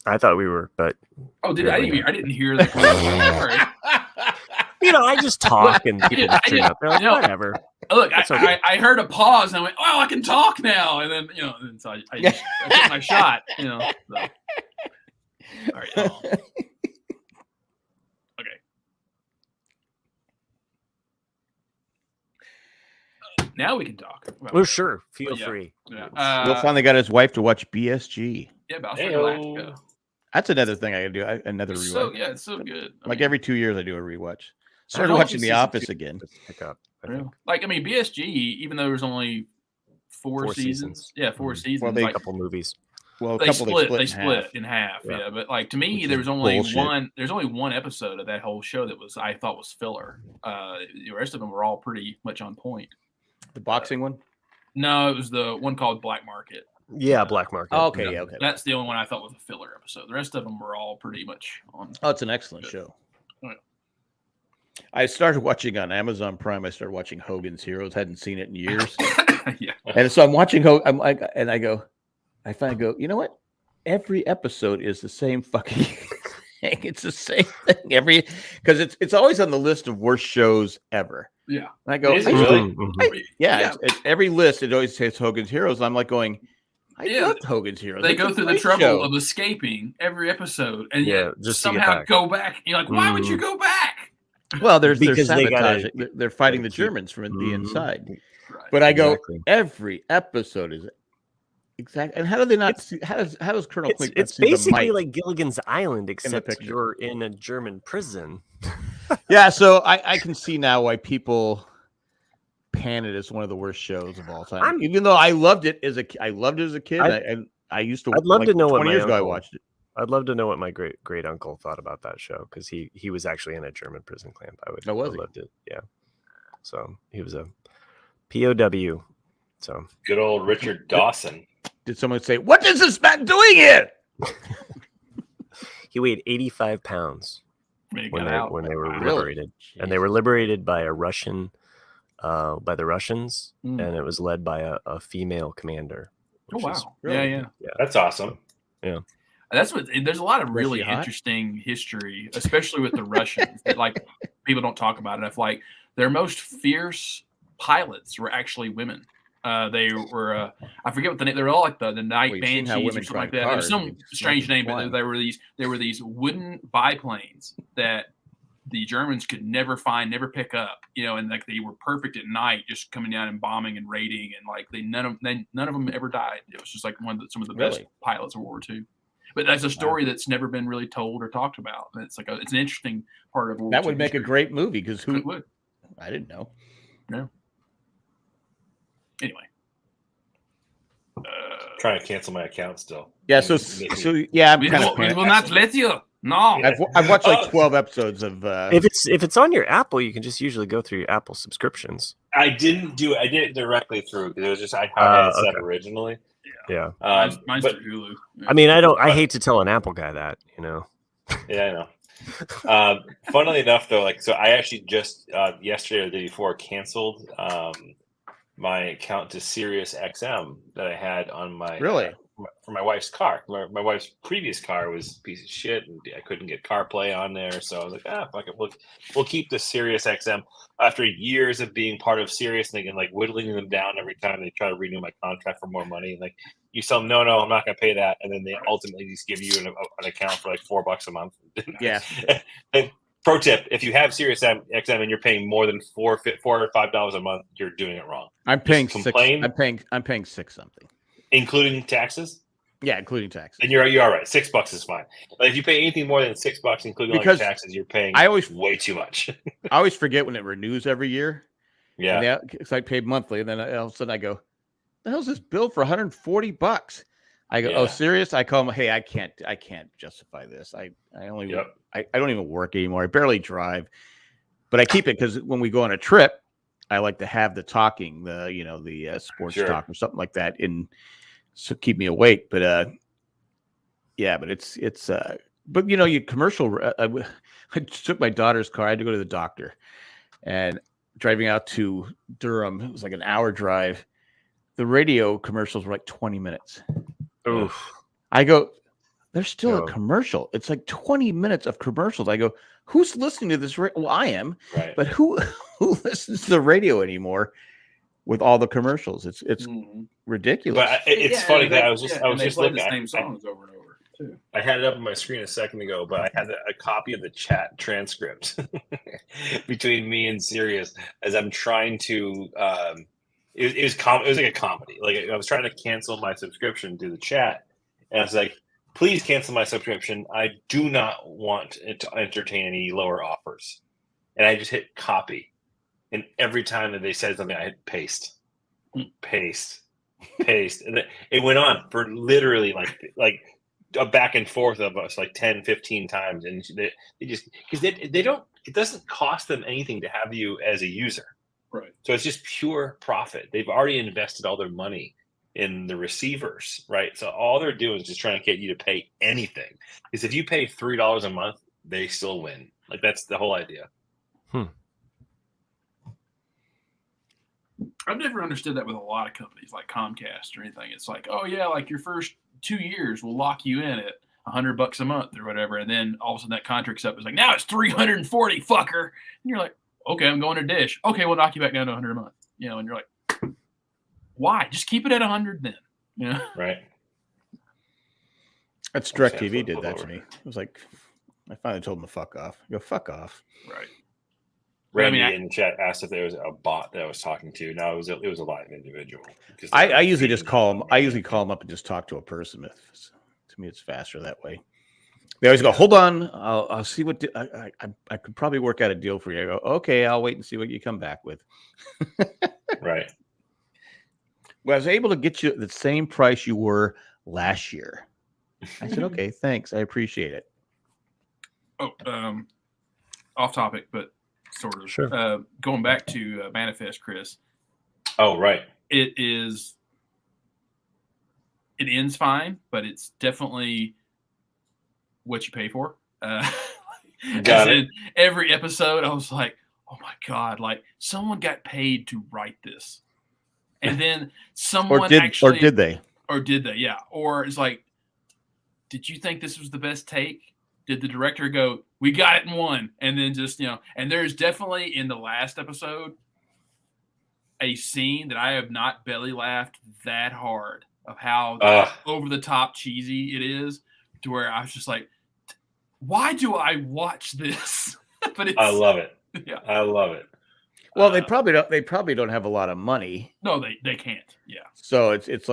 S4: I thought we were, but.
S1: Oh, I didn't hear that.
S4: I just talk and people just turn up. They're like, whatever.
S1: Look, I heard a pause and I went, "Oh, I can talk now." And then and so I took my shot. So. All right. Okay. Now we can talk.
S4: Oh, sure. Feel free.
S1: Yeah.
S2: Will finally got his wife to watch BSG.
S1: Yeah, Battlestar Galactica.
S2: That's another thing I can do. Another rewatch.
S1: It's so good.
S2: Every 2 years, I do a rewatch. Started watching The Office again.
S4: Pick up.
S1: Like, I mean, BSG, even though there's only four seasons. Yeah, 4 seasons.
S2: Well,
S4: a couple movies.
S2: Well,
S1: they split in half.
S4: Yeah.
S1: But like, to me, there was only one episode of that whole show that I thought was filler. The rest of them were all pretty much on point.
S2: The boxing one?
S1: No, it was the one called Black Market.
S4: Yeah, Black Market.
S2: Oh, okay, okay.
S1: That's the only one I thought was a filler episode. The rest of them were all pretty much on.
S2: Oh, it's an excellent show.
S1: Right.
S2: I started watching on Amazon Prime. I started watching Hogan's Heroes. Hadn't seen it in years.
S1: Yeah.
S2: And so I'm watching I finally go, you know what? Every episode is the same fucking thing. It's the same thing because it's always on the list of worst shows ever.
S1: Yeah.
S2: And I go,
S3: really?
S2: It's every list. It always says Hogan's Heroes. And I'm like going, I loved Hogan's Heroes.
S1: They go through the trouble of escaping every episode and just somehow go back. You're like, why would you go back?
S2: Well, they're sabotaging. They're fighting the Germans from the inside. Right. But I go, every episode is exactly. And how do they not see? How does Colonel Klink?
S4: It's basically like Gilligan's Island, except you're in a German prison.
S2: Yeah, so I can see now why people pan it as one of the worst shows of all time. Even though I loved it as a kid. I used to.
S4: I'd love to know
S2: 20 years ago I watched it.
S4: I'd love to know what my great uncle thought about that show because he was actually in a German prison camp. I loved it. Yeah, so he was a POW. So
S3: good old Richard Dawson.
S2: Did someone say, "What is this man doing here?"
S4: He weighed 85 pounds when they were liberated, and they were liberated by a Russian, by the Russians, and it was led by a female commander.
S1: Oh wow! Yeah.
S3: That's awesome.
S4: Yeah.
S1: There's a lot of really interesting history, especially with the Russians, that like people don't talk about it. Like their most fierce pilots were actually women. They were I forget what the name. They were all like the night banshees or something like that. There was some strange name, but there were these wooden biplanes that the Germans could never find, never pick up. And like they were perfect at night, just coming down and bombing and raiding, and like none of them ever died. It was just like some of the best pilots of World War II. But that's a story that's never been really told or talked about. It's like it's an interesting part of World War II.
S2: That would make a great movie because who
S1: would?
S2: I didn't know.
S1: No. Anyway,
S3: trying to cancel my account still.
S2: Yeah. So yeah,
S1: we will not let you. No,
S2: I've watched like 12 episodes of.
S4: If it's on your Apple, you can just usually go through your Apple subscriptions.
S3: I didn't do it. I did it directly through because it was just how I had it set originally.
S4: Yeah.
S1: Mine's through Hulu. Yeah.
S4: I mean, I hate to tell an Apple guy that,
S3: Yeah, I know. Funnily enough, though, so I actually just yesterday or the day before canceled my account to Sirius XM that I had on my for my wife's car. My wife's previous car was a piece of shit, and I couldn't get CarPlay on there. So I was like, fuck it, we'll keep the Sirius XM. After years of being part of Sirius, and like whittling them down every time they try to renew my contract for more money, and like you tell them, no, I'm not going to pay that, and then they ultimately just give you an account for like $4 a month.
S2: Yeah.
S3: And pro tip: if you have Sirius XM and you're paying more than $4 or $5 a month, you're doing it wrong.
S2: I'm paying $6. I'm paying $6 something, including
S3: taxes.
S2: Yeah, including taxes.
S3: And you're all right. $6 is fine. But if you pay anything more than $6, including all your taxes, you're paying way too much.
S2: I always forget when it renews every year.
S3: Yeah,
S2: because I paid monthly, and then all of a sudden I go, "The hell's this bill for $140?" I go, "Oh, serious?" I call them, "Hey, I can't justify this. I don't even work anymore. I barely drive, but I keep it because when we go on a trip, I like to have the talking, the sports talk or something like that so keep me awake." But but it's but you commercial. I took my daughter's car. I had to go to the doctor, and driving out to Durham, it was like an hour drive. The radio commercials were like 20 minutes.
S4: Oof.
S2: I go, there's still a commercial. It's like 20 minutes of commercials. I go, who's listening to this? Well, I am, but who listens to the radio anymore with all the commercials? It's ridiculous.
S3: But it's funny that I was just looking
S1: at the same songs over and over too.
S3: I had it up on my screen a second ago, but I had a copy of the chat transcript between me and Sirius as I'm trying to. It was like a comedy. Like I was trying to cancel my subscription through the chat, and I was like, "Please cancel my subscription. I do not want it to entertain any lower offers." and I just hit copy. And every time that they said something, I hit paste, paste, paste. And it went on for literally like a back and forth of us like 10, 15 times. And they just, because they don't, it doesn't cost them anything to have you as a user.
S1: Right.
S3: So it's just pure profit. They've already invested all their money in the receivers, right? So all they're doing is just trying to get you to pay anything. Because if you pay $3 a month, they still win. Like, that's the whole idea.
S1: I've never understood that with a lot of companies like Comcast or anything. It's like, oh yeah, like your first 2 years will lock you in at $100 a month or whatever, and then all of a sudden that contract's up. It's like, now it's $340, fucker, and you're like, okay, I'm going to Dish. Okay, we'll knock you back down to $100 a month. You know, and you're like, why? Just keep it at 100 then. You know,
S3: right?
S2: That's DirecTV did that to me. It was like, I finally told them to fuck off. Go fuck off.
S1: Right.
S3: Randy in the chat asked if there was a bot that I was talking to. No, it was a live individual.
S2: I usually just call them. I usually call them up and just talk to a person. To me, it's faster that way. They always go, "Hold on, I'll see what I could probably work out a deal for you." I go, "Okay, I'll wait and see what you come back with."
S3: Right.
S2: Well, I was able to get you the same price you were last year. I said, "Okay, thanks. I appreciate it."
S1: Oh, off topic, but sort of.
S4: Sure.
S1: Going back to Manifest, Chris.
S3: Oh, right.
S1: It ends fine, but it's definitely what you pay for.
S3: Got it.
S1: Every episode, I was like, oh my God, like someone got paid to write this. And then someone
S2: or did they?
S1: Yeah. Or it's like, did you think this was the best take? Did the director go, we got it in one? And then just, and there's definitely in the last episode a scene that I have not belly laughed that hard of how over the top cheesy it is, to where I was just like, why do I watch this? But
S3: I love it.
S1: Yeah.
S3: I love it.
S2: Well, they probably don't have a lot of money.
S1: No, they can't. Yeah.
S2: So it's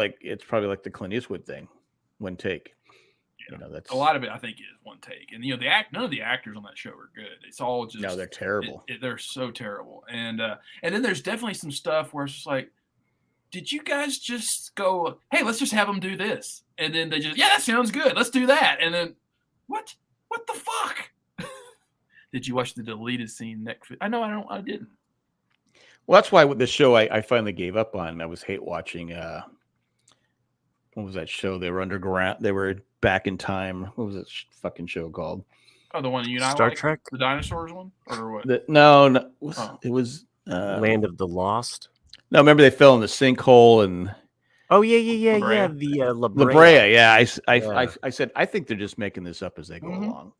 S2: probably like the Clint Eastwood thing, one take.
S1: Yeah. That's a lot of it. I think is one take, and none of the actors on that show are good. It's all just
S2: they're terrible.
S1: They're so terrible, and then there's definitely some stuff where it's just like, did you guys just go, hey, let's just have them do this, and then they just, yeah, that sounds good, let's do that, and then what the fuck? Did you watch the deleted scene next? I didn't.
S2: Well, that's why with the show I finally gave up on. I was hate watching. What was that show? They were underground. They were back in time. What was that fucking show called?
S1: Oh, the one you know,
S4: Star Trek,
S1: the dinosaurs one, or what?
S2: It was
S4: Land of the Lost.
S2: No, remember they fell in the sinkhole and.
S4: Oh yeah. The La Brea.
S2: La Brea, yeah. I said I think they're just making this up as they go along.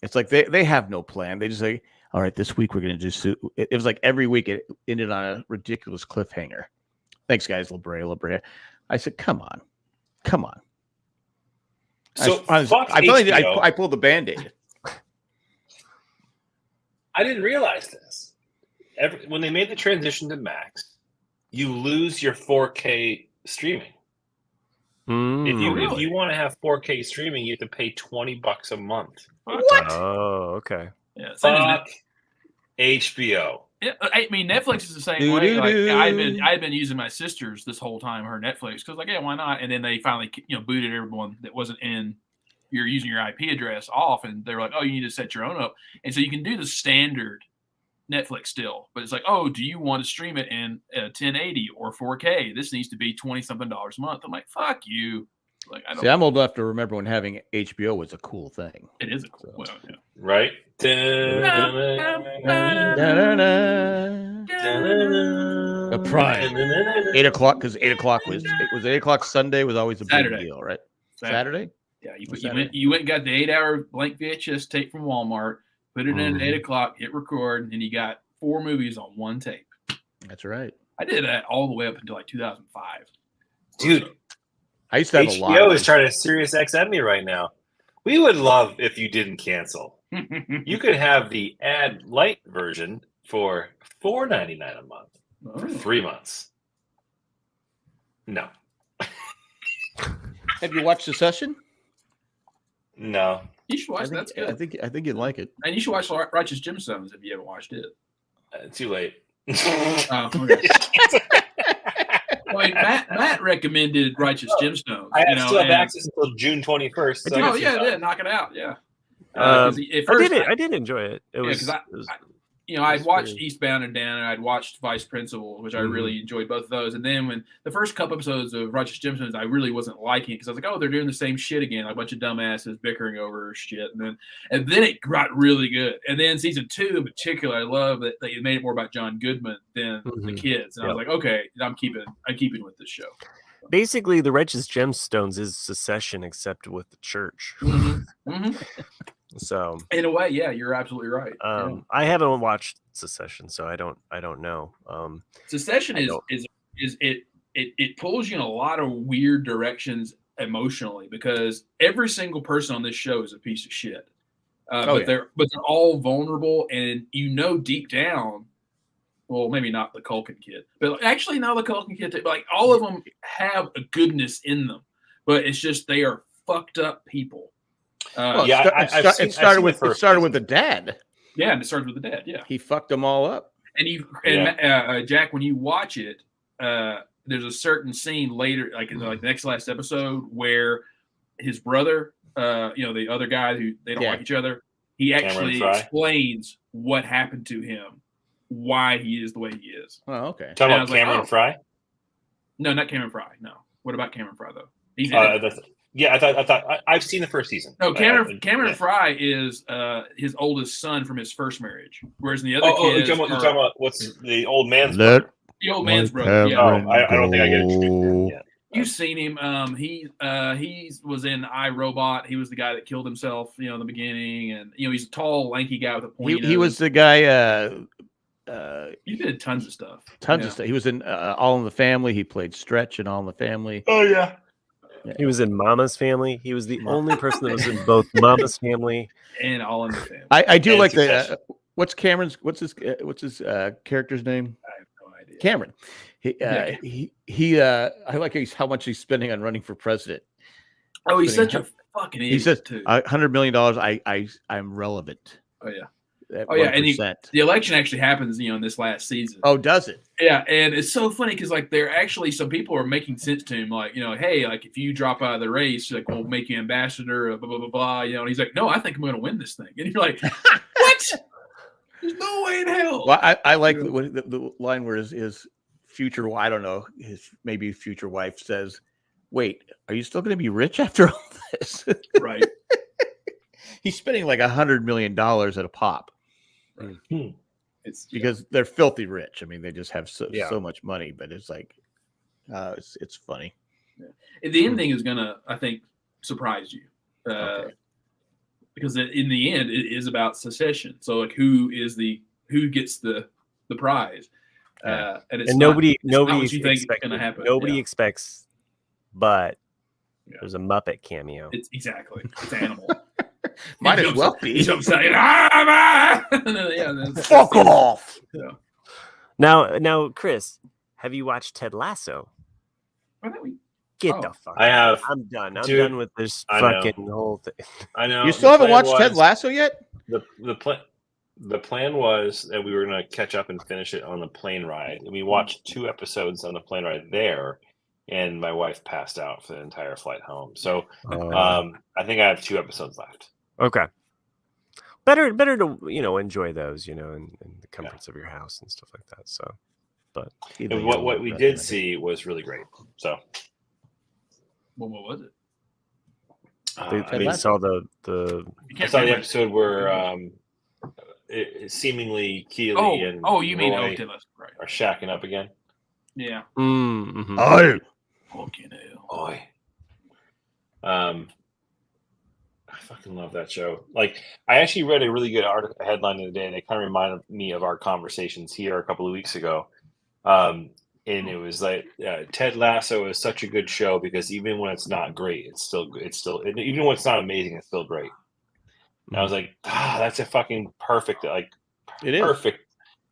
S2: It's like they have no plan. They just say, all right, this week we're going to do. It was like every week it ended on a ridiculous cliffhanger. Thanks, guys. La Brea. I said, come on.
S3: So
S2: I pulled the Band-Aid.
S3: I didn't realize this. When they made the transition to Max, you lose your 4K streaming. If you want to have 4K streaming, you have to pay $20 a month.
S2: What?
S4: Oh, okay.
S1: Yeah,
S3: fuck HBO.
S1: Yeah, I mean, Netflix is the same way. Like, I've been using my sister's this whole time, her Netflix, because like, yeah, why not? And then they finally, booted everyone that wasn't in. You're using your IP address off, and they were like, oh, you need to set your own up, and so you can do the standard Netflix still, but it's like, oh, do you want to stream it in 1080 or 4K? This needs to be $20-something a month. I'm like, fuck you. Like, I don't.
S2: See, I'm old enough to remember when having HBO was a cool thing.
S1: It is a cool, yeah.
S3: Right?
S2: A Prime. 8 o'clock, because 8 o'clock was 8 o'clock Sunday was always a big deal, right? Saturday?
S1: Yeah, you went and got the 8-hour blank VHS tape from Walmart, put it in at 8 o'clock, hit record, and you got 4 movies on one tape.
S2: That's right.
S1: I did that all the way up until like 2005.
S3: Dude,
S2: I used to have a lot.
S3: HBO is trying to Sirius XM me right now. We would love if you didn't cancel. You could have the ad light version for $4.99 a month for 3 months. No.
S2: Have you watched The Session?
S3: No.
S1: You should watch. That's good.
S2: I think you'd like it.
S1: And you should watch Righteous Gemstones if you haven't watched it.
S3: Too late.
S1: Oh, okay. Well, Matt recommended Righteous Gemstones.
S3: I still have access until June 21st. So
S1: knock it out. Yeah.
S4: I did enjoy it. It was.
S1: I'd watched Eastbound and Down, and I'd watched Vice Principal, which I really enjoyed both of those. And then when the first couple episodes of Righteous Gemstones, I really wasn't liking it because I was like, oh, they're doing the same shit again, like a bunch of dumbasses bickering over shit. And then it got really good. And then season 2 in particular, I love that they made it more about John Goodman than the kids. And I was like, okay, I'm keeping with this show.
S4: Basically, the Righteous Gemstones is Secession, except with the church. So
S1: in a way, yeah, you're absolutely right.
S4: I haven't watched Secession, so I don't know.
S1: Secession is it pulls you in a lot of weird directions emotionally because every single person on this show is a piece of shit. They're all vulnerable, and deep down. Well, maybe not the Culkin kid, but actually now the Culkin kid, like all of them have a goodness in them, but it's just they are fucked up people.
S2: It started with the dad.
S1: Yeah, and it started with the dad. Yeah,
S2: he fucked them all up.
S1: And Jack, when you watch it, there's a certain scene later, like in the next last episode, where his brother, the other guy who they don't like each other, he actually explains what happened to him, why he is the way he is.
S2: Oh, okay.
S3: Talking about Cameron Fry?
S1: No, not Cameron Fry. No. What about Cameron Fry though? He's
S3: I thought I've seen the first season.
S1: No, Cameron Fry is his oldest son from his first marriage, whereas in the other kids,
S3: you're talking about what's the old man's
S1: brother? The old man's brother. Yeah.
S3: I don't think I get it yet.
S1: You've seen him. He was in iRobot. He was the guy that killed himself, in the beginning, and he's a tall, lanky guy with a pointy nose.
S2: He was the guy.
S1: He did tons of stuff.
S2: Tons of stuff. He was in All in the Family. He played Stretch in All in the Family.
S3: Oh yeah.
S4: He was in Mama's Family. He was the only person that was in both Mama's Family
S1: and All in the Family.
S2: I do like the what's his character's name?
S1: I have no idea.
S2: Cameron. I like how much he's spending on running for president.
S1: Oh, he's such a fucking idiot.
S2: He says
S1: too.
S2: $100 million. I'm relevant.
S1: Oh yeah.
S2: And
S1: the election actually happens, in this last season.
S2: Oh, does it?
S1: Yeah, and it's so funny because there are actually some people are making sense to him, hey, if you drop out of the race, we'll make you ambassador, blah blah blah blah. And he's like, no, I think I'm going to win this thing, and you're like, what? There's no way in hell.
S2: Well, I like the line where his future, I don't know, his maybe future wife says, "Wait, are you still going to be rich after all this?"
S1: Right.
S2: He's spending like $100 million at a pop.
S1: Right.
S2: It's because they're filthy rich. I mean, they just have so much money, but it's like, it's funny.
S1: Yeah. The ending is gonna, I think, surprise you, because in the end, it is about secession. So, who gets the prize? And nobody expects gonna happen.
S4: Nobody expects, but there's a Muppet cameo.
S1: It's Animal.
S2: Might as well be.
S1: He jumps out.
S2: Fuck off.
S1: Yeah.
S4: Now, Chris, have you watched Ted Lasso? Get the fuck.
S3: I have.
S4: I'm done. I'm done with this fucking whole thing.
S3: I know.
S2: You still haven't watched Ted Lasso yet?
S3: The plan was that we were going to catch up and finish it on the plane ride. And we watched 2 episodes on the plane ride there, and my wife passed out for the entire flight home. So I think I have 2 episodes left.
S4: Okay. Better to enjoy those, in the comforts of your house and stuff like that. So, but
S3: what we did see was really great. So,
S1: well, what was it?
S3: I
S4: saw the
S3: episode where it seemingly Keely and
S1: you mean
S3: Roy
S1: right.
S3: are shacking up again.
S1: Yeah.
S4: Mm-hmm.
S2: Oh,
S1: fucking hell.
S3: Boy. I fucking love that show. I actually read a really good article headline of the day, and it kind of reminded me of our conversations here a couple of weeks ago. And it was like Ted Lasso is such a good show because even when it's not great, it's still even when it's not amazing, it's still great. And I was like, that's a fucking perfect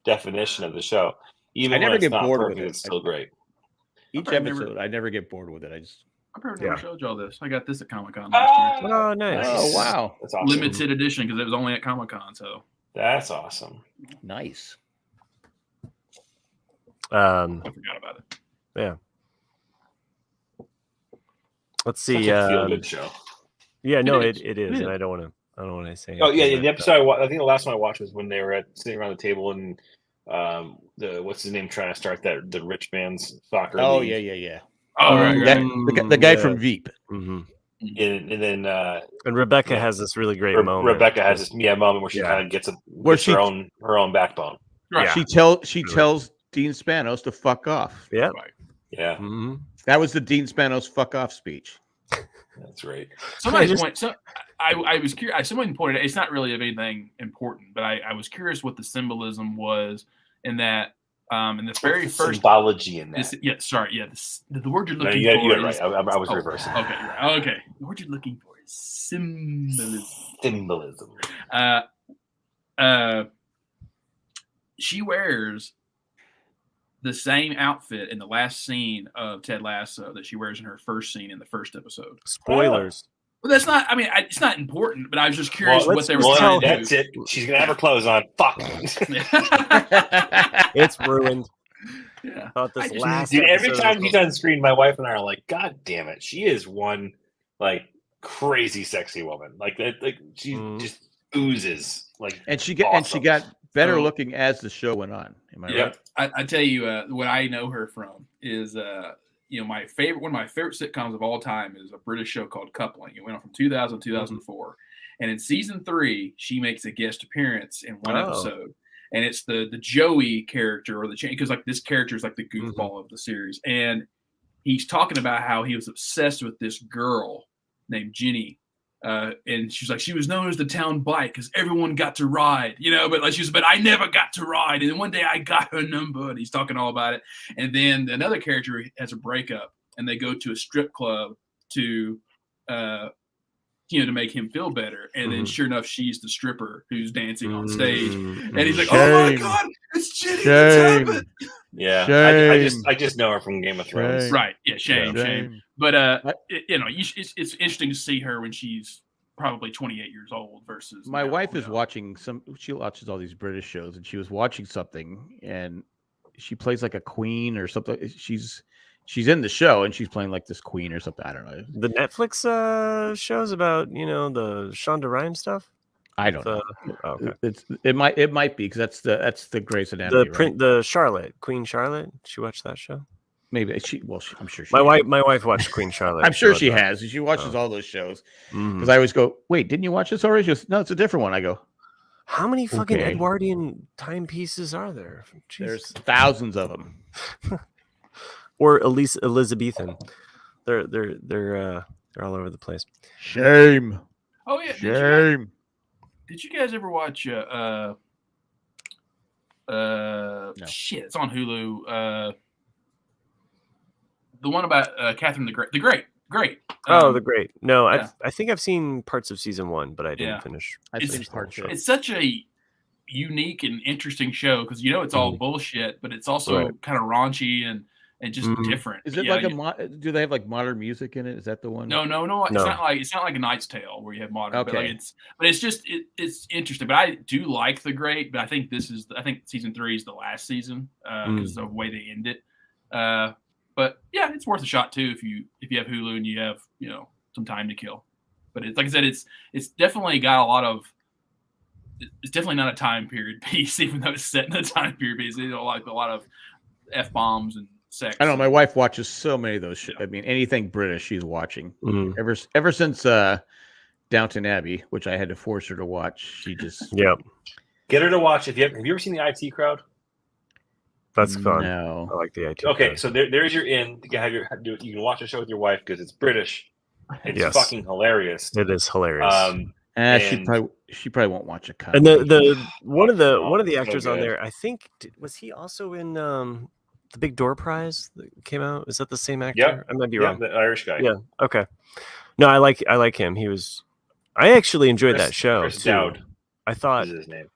S3: definition of the show. Even
S2: I never
S3: when it's
S2: get
S3: not
S2: bored
S3: perfect,
S2: with it.
S3: It's still great.
S2: Each episode, I never get bored with it.
S1: I probably never showed y'all this. I got this at Comic-Con last year.
S4: Oh, nice.
S2: Oh, wow.
S3: That's awesome.
S1: Limited edition because it was only at Comic-Con. So
S3: that's awesome.
S2: Nice.
S1: I forgot about it.
S4: Yeah. Let's see.
S3: Such a feel-good show.
S4: Yeah, no, it is, and I don't want to say.
S3: Oh yeah, the episode I think the last one I watched was when they were sitting around the table and what's his name trying to start the rich man's soccer.
S2: Oh
S3: league.
S2: yeah.
S1: Oh, right.
S2: The guy from Veep.
S4: Mm-hmm.
S3: And then
S4: and Rebecca has this really great moment.
S3: Rebecca has this moment where she kind of gets her own backbone.
S1: Right.
S2: Yeah. She tells Dean Spanos to fuck off.
S4: Yeah.
S1: Right.
S3: Yeah.
S4: Mm-hmm.
S2: That was the Dean Spanos fuck off speech.
S3: That's right.
S1: I was curious. Someone pointed out it's not really of anything important, but I was curious what the symbolism was in that. In the very first
S3: symbology in that.
S1: The word you're looking for.
S3: You're right. I was reversing.
S1: Okay, you're right. Okay. The word you're looking for is symbolism. She wears the same outfit in the last scene of Ted Lasso that she wears in her first scene in the first episode.
S4: Spoilers.
S1: Well, that's not. I mean, it's not important, but I was just curious what they were trying to do.
S3: That's it. She's gonna have her clothes on. Fuck.
S4: It's ruined.
S1: Yeah.
S3: Dude, every time he's on screen, my wife and I are like, "God damn it, she is one like crazy sexy woman. Like that. Like she just oozes. Like,
S2: and she got better looking as the show went on. Am I right?
S1: I tell you, what I know her from is one of my favorite sitcoms of all time is a British show called Coupling. It went on from 2000 to 2004. And in season 3, she makes a guest appearance in one episode. And it's the Joey character or because like this character is like the goofball of the series. And he's talking about how he was obsessed with this girl named Jenny. And she's like, she was known as the town bike because everyone got to ride, but I never got to ride. And then one day I got her number, and he's talking all about it. And then another character has a breakup, and they go to a strip club to make him feel better. And then sure enough, she's the stripper who's dancing on stage. And he's like, oh my God, it's Jenny. What's happened?
S3: Yeah. I just know her from Game of Thrones.
S1: Right. Yeah. Shame. But, it's interesting to see her when she's probably 28 years old versus
S2: my wife is watching she watches all these British shows, and she was watching something, and she plays like a queen or something. She's in the show and she's playing like this queen or something. I don't know.
S4: The Netflix shows about, the Shonda Rhimes stuff.
S2: I don't know. Okay. It might be because that's the Grey's Anatomy.
S4: The Queen Charlotte. She watched that show.
S2: Maybe I'm sure.
S4: My wife watched Queen Charlotte.
S2: I'm sure she has. She watches all those shows because I always go, wait, didn't you watch this already? She goes, no, it's a different one. I go,
S4: how many fucking Edwardian timepieces are there?
S2: There's thousands of them.
S4: Or at least Elizabethan. They're all over the place.
S2: Shame.
S1: Oh yeah.
S2: Shame.
S1: Did you guys ever watch no. Shit, it's on Hulu. The one about Catherine the Great. The Great.
S4: The Great. No, yeah. I think I've seen parts of season 1, but I didn't finish.
S1: It's such a unique and interesting show because it's all bullshit, but it's also kind of raunchy and just different.
S2: Is it do they have like modern music in it? Is that the one?
S1: No. It's not like A Knight's Tale where you have modern.
S2: Okay.
S1: But it's just it's interesting. But I do like The Great. But I think season 3 is the last season because of the way they end it. But yeah, it's worth a shot too if you have Hulu and you have some time to kill. But it's like I said, it's definitely got a lot of. It's definitely not a time period piece, even though it's set in a time period piece. Like a lot of F-bombs and sex.
S2: I know my wife watches so many of those. I mean, anything British she's watching. Ever since Downton Abbey, which I had to force her to watch. She just
S3: get her to watch. Have you ever seen the IT Crowd?
S4: That's fun.
S2: No,
S4: I like the IT.
S3: Okay,
S4: Crowd.
S3: So there's your in. You can watch a show with your wife because it's British. It's fucking hilarious.
S4: It is hilarious.
S2: She probably won't watch a cut.
S4: And the one of the actors on there, I think, was he also in the Big Door Prize that came out? Is that the same actor?
S3: Yeah,
S4: I might be wrong.
S3: The Irish guy.
S4: Yeah. Okay. No, I like him. I actually enjoyed that show.
S3: Chris
S4: too.
S3: Dowd.
S4: I thought
S3: is his name.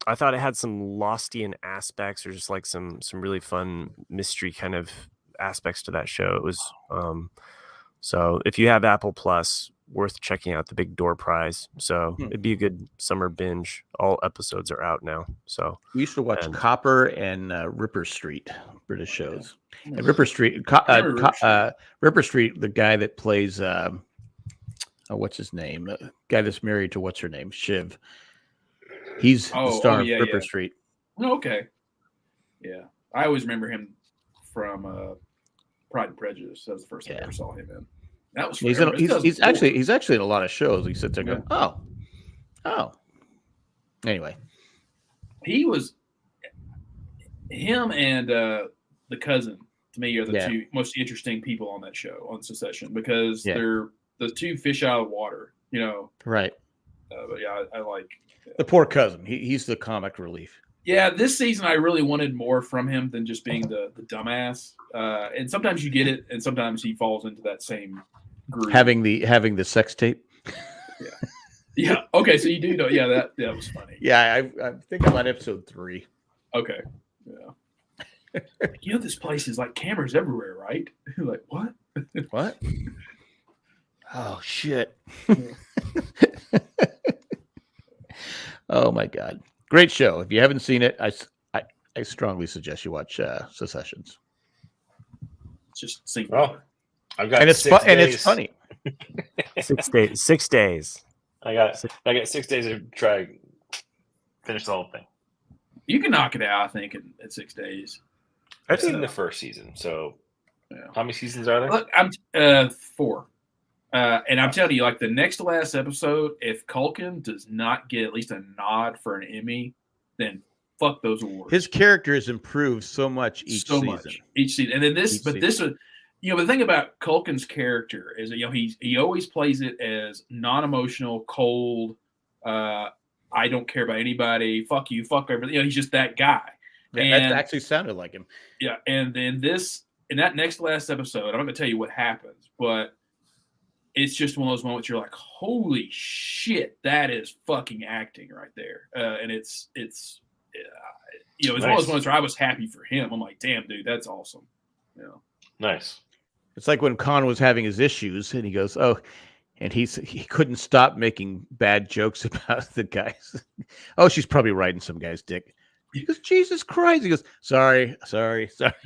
S4: I thought it had some Lostian aspects, or just like some really fun mystery kind of aspects to that show. It was so if you have Apple Plus, worth checking out, the Big Door Prize. So it'd be a good summer binge. All episodes are out now. So
S2: we used to watch Copper and Ripper Street, British shows. And Ripper Street, Ripper Street, the guy that plays what's his name? The guy that's married to what's her name? Shiv. He's the star of Ripper Street.
S1: Oh, okay. Yeah. I always remember him from Pride and Prejudice. That was the first thing I ever saw him in. That was
S2: he's actually in a lot of shows. He sits there going, oh. Anyway.
S1: Him and the cousin, to me, are the two most interesting people on that show, on Succession, because they're the two fish out of water, you know.
S2: Right.
S1: But yeah, I like
S2: the poor cousin. He's the comic relief.
S1: Yeah, this season I really wanted more from him than just being the dumbass. And sometimes you get it, and sometimes he falls into that same groove.
S2: Having the sex tape.
S1: Yeah. Okay, so you do know. Yeah, that was funny.
S2: Yeah, I think I'm on episode 3.
S1: Okay. Yeah. You know, this place is like cameras everywhere, right? Like, what?
S2: What? Oh shit. Oh my God. Great show. If you haven't seen it, I strongly suggest you watch Successions.
S1: Just see.
S3: Oh, I've got
S2: and it's fun, and it's funny.
S4: 6 days. 6 days.
S3: I got 6 days to try finish the whole thing.
S1: You can knock it out, I think, in 6 days.
S3: I've seen the first season. So, how many seasons are there?
S1: Look, I'm 4. And I'm telling you, like the next to last episode, if Culkin does not get at least a nod for an Emmy, then fuck those awards.
S2: His character has improved so much each season.
S1: And then this was, you know, the thing about Culkin's character is that, you know, he always plays it as non-emotional, cold. I don't care about anybody. Fuck you, fuck everything. You know, he's just that guy.
S2: Yeah, and that actually sounded like him.
S1: Yeah, and then in that next to last episode, I'm not gonna tell you what happens, but it's just one of those moments you're like, holy shit, that is fucking acting right there. And it's you know, it's one of those moments where I was happy for him. I'm like, damn, dude, that's awesome. You know?
S3: Nice.
S2: It's like when Khan was having his issues and he goes, oh, and he couldn't stop making bad jokes about the guys. Oh, she's probably riding some guy's dick. He goes, Jesus Christ. He goes, sorry.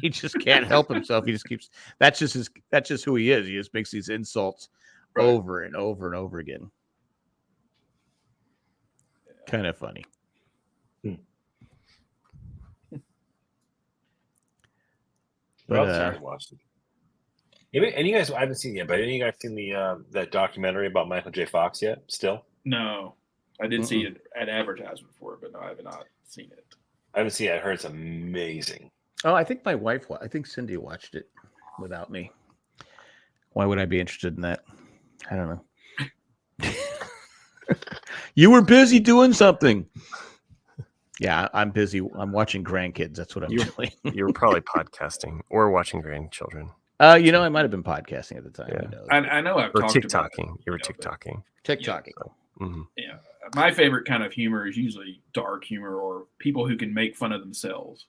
S2: He just can't help himself. He just keeps, that's just who he is. He just makes these insults over and over and over again. Kind of funny.
S3: But I watched it. And you guys, I haven't seen it yet, but any of you guys seen the that documentary about Michael J. Fox yet? Still?
S1: No. I did see it at advertisement for it, but no, I have not seen it.
S3: I haven't seen it. I heard it's amazing.
S2: Oh, I think I think Cindy watched it without me. Why would I be interested in that? I don't know. You were busy doing something. Yeah, I'm busy. I'm watching grandkids. That's what I'm doing.
S4: You were probably podcasting or watching grandchildren.
S2: You know, I might have been podcasting at the time.
S1: Yeah. I know I've talked about it.
S4: You were TikToking.
S2: TikToking.
S1: Yeah. My favorite kind of humor is usually dark humor or people who can make fun of themselves.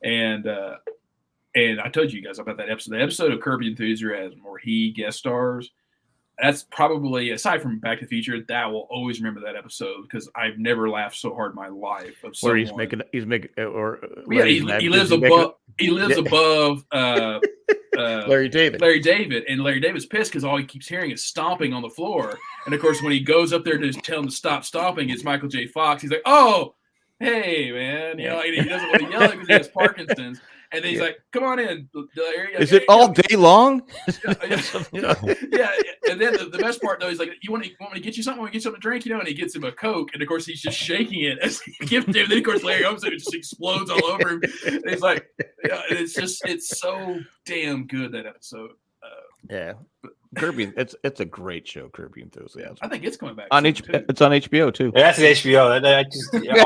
S1: And I told you guys about that episode. The episode of Curb Your Enthusiasm where he guest stars. That's probably, aside from Back to the Future, that will always remember that episode because I've never laughed so hard in my life.
S2: Where he
S1: lives above
S2: Larry
S1: David, and Larry David's pissed because all he keeps hearing is stomping on the floor. And of course, when he goes up there to tell him to stop stomping, it's Michael J. Fox. He's like, "Oh, hey, man," you know, like, he doesn't want to yell because he has Parkinson's. And then he's like, "Come on in, Larry."
S2: Is it all day long?
S1: Yeah. And then the best part though is like, "You want me to get you something? Want me to get something to drink?" You know, and he gets him a Coke, and of course he's just shaking it as he gives it to him. Then of course Larry Holmes it just explodes all over him. And he's like, it's so damn good that episode.
S2: Yeah, Kirby. It's a great show, Curb Your Enthusiasm.
S1: I think it's coming back
S2: on HBO. It's on HBO too.
S3: Yeah, that's an HBO.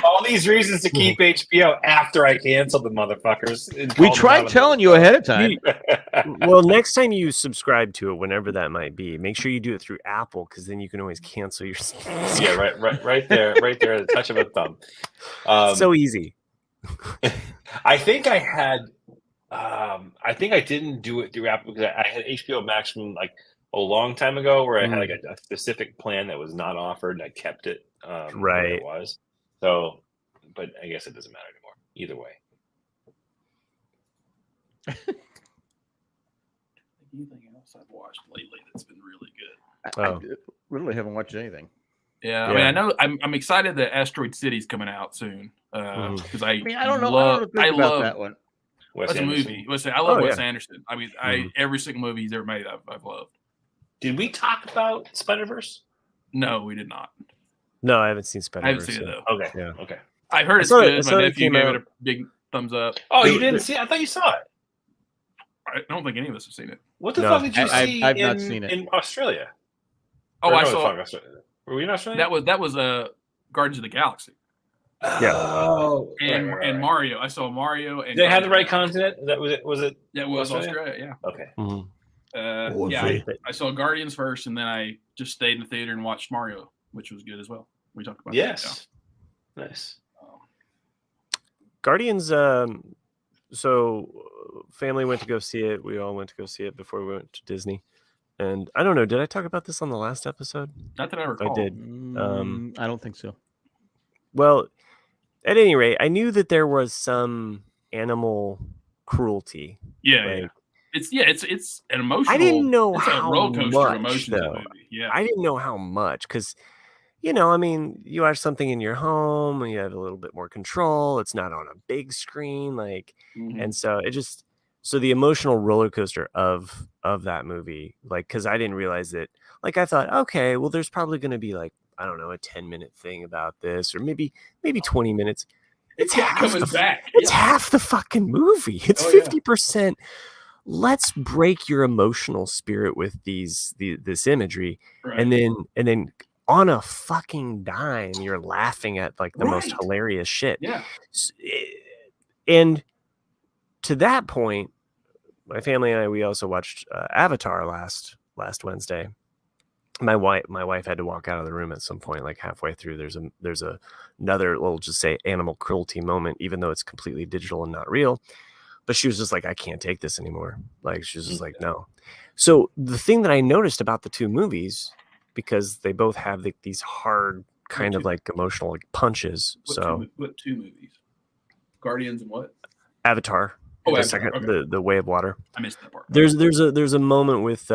S3: All these reasons to keep HBO after I cancel the motherfuckers.
S2: We tried telling you ahead of time.
S4: Well, next time you subscribe to it, whenever that might be, make sure you do it through Apple because then you can always cancel your.
S3: Yeah, right there, the touch of a thumb.
S4: So easy.
S3: I think I had I think I didn't do it through Apple because I had HBO Max from like a long time ago, where I had like a specific plan that was not offered, and I kept it.
S4: Right.
S3: It was. So, but I guess it doesn't matter anymore. Either way.
S1: Anything else I've watched lately that's been really good?
S2: I really haven't watched anything.
S1: Yeah, I mean, I know I'm excited that Asteroid City's coming out soon because I
S2: don't know. I love that one.
S1: That's a movie. I love Wes Anderson. I mean, every single movie he's ever made, I've loved.
S3: Did we talk about Spider-Verse?
S1: No, we did not.
S4: No, I haven't seen Spider-Verse.
S1: I haven't seen it though.
S3: Okay. Yeah. Okay.
S1: I heard it's good. My nephew gave it a big thumbs up.
S3: Oh, you didn't see it? I thought you saw it.
S1: I don't think any of us have seen it.
S3: What the fuck did you see?
S2: I've not seen it
S3: in Australia.
S1: Oh, I saw.
S3: Were we in Australia?
S1: That was Guardians of the Galaxy.
S4: Yeah.
S3: Oh,
S1: and Mario. I saw Mario. And
S3: they had the right continent. That was it. Was it?
S1: Yeah, it was Australia. Yeah.
S3: Okay.
S1: I saw Guardians first, and then I just stayed in the theater and watched Mario, which was good as well. We talked about
S3: that. Nice.
S4: Guardians. So family went to go see it. We all went to go see it before we went to Disney. And I don't know, did I talk about this on the last episode?
S1: Not that I recall.
S4: I did.
S2: I don't think so.
S4: Well, at any rate, I knew that there was some animal cruelty.
S1: Yeah, it's an emotional.
S4: I didn't know
S1: it's
S4: how
S1: a roller coaster
S4: much,
S1: of emotions.
S4: though.
S1: Movie. Yeah,
S4: I didn't know how much because, I mean, you watch something in your home and you have a little bit more control. It's not on a big screen, and so so the emotional roller coaster of that movie, because I didn't realize that. I thought, okay, well, there's probably going to be I don't know, a 10-minute thing about this, or maybe 20 minutes. It's half It's half the fucking movie. It's 50%. Let's break your emotional spirit with this imagery, right. and then on a fucking dime, you're laughing at the most hilarious shit.
S1: Yeah.
S4: And to that point, my family and I, we also watched Avatar last Wednesday. My wife had to walk out of the room at some point, halfway through. There's another, we'll just say, animal cruelty moment, even though it's completely digital and not real. But she was just like, I can't take this anymore. She was just like, no. So the thing that I noticed about the two movies, because they both have these hard kind of emotional punches.
S1: What two movies? Guardians and what?
S4: Avatar.
S1: Oh,
S4: the second, okay. the Way of Water.
S1: I missed that part.
S4: There's a moment with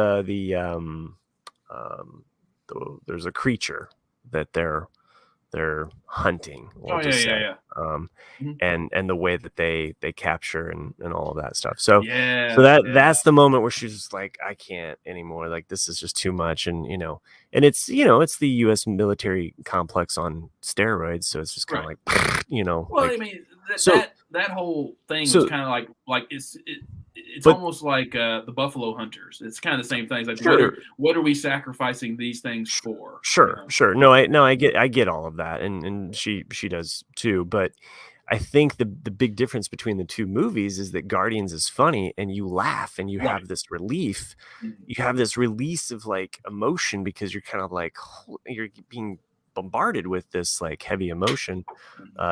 S4: there's a creature that they're hunting. And the way that they capture and all of that stuff. So that's the moment where she's just like, I can't anymore. This is just too much. And and it's it's the U.S. military complex on steroids. So it's just kind of
S1: Well, I mean, that whole thing is kind of like it's almost like the Buffalo Hunters. It's kind of the same things. What are we sacrificing these things for?
S4: Sure. No, I get all of that, and she does too. But I think the big difference between the two movies is that Guardians is funny, and you laugh, and you have this relief. Mm-hmm. You have this release of emotion because you're kind of you're being bombarded with this heavy emotion,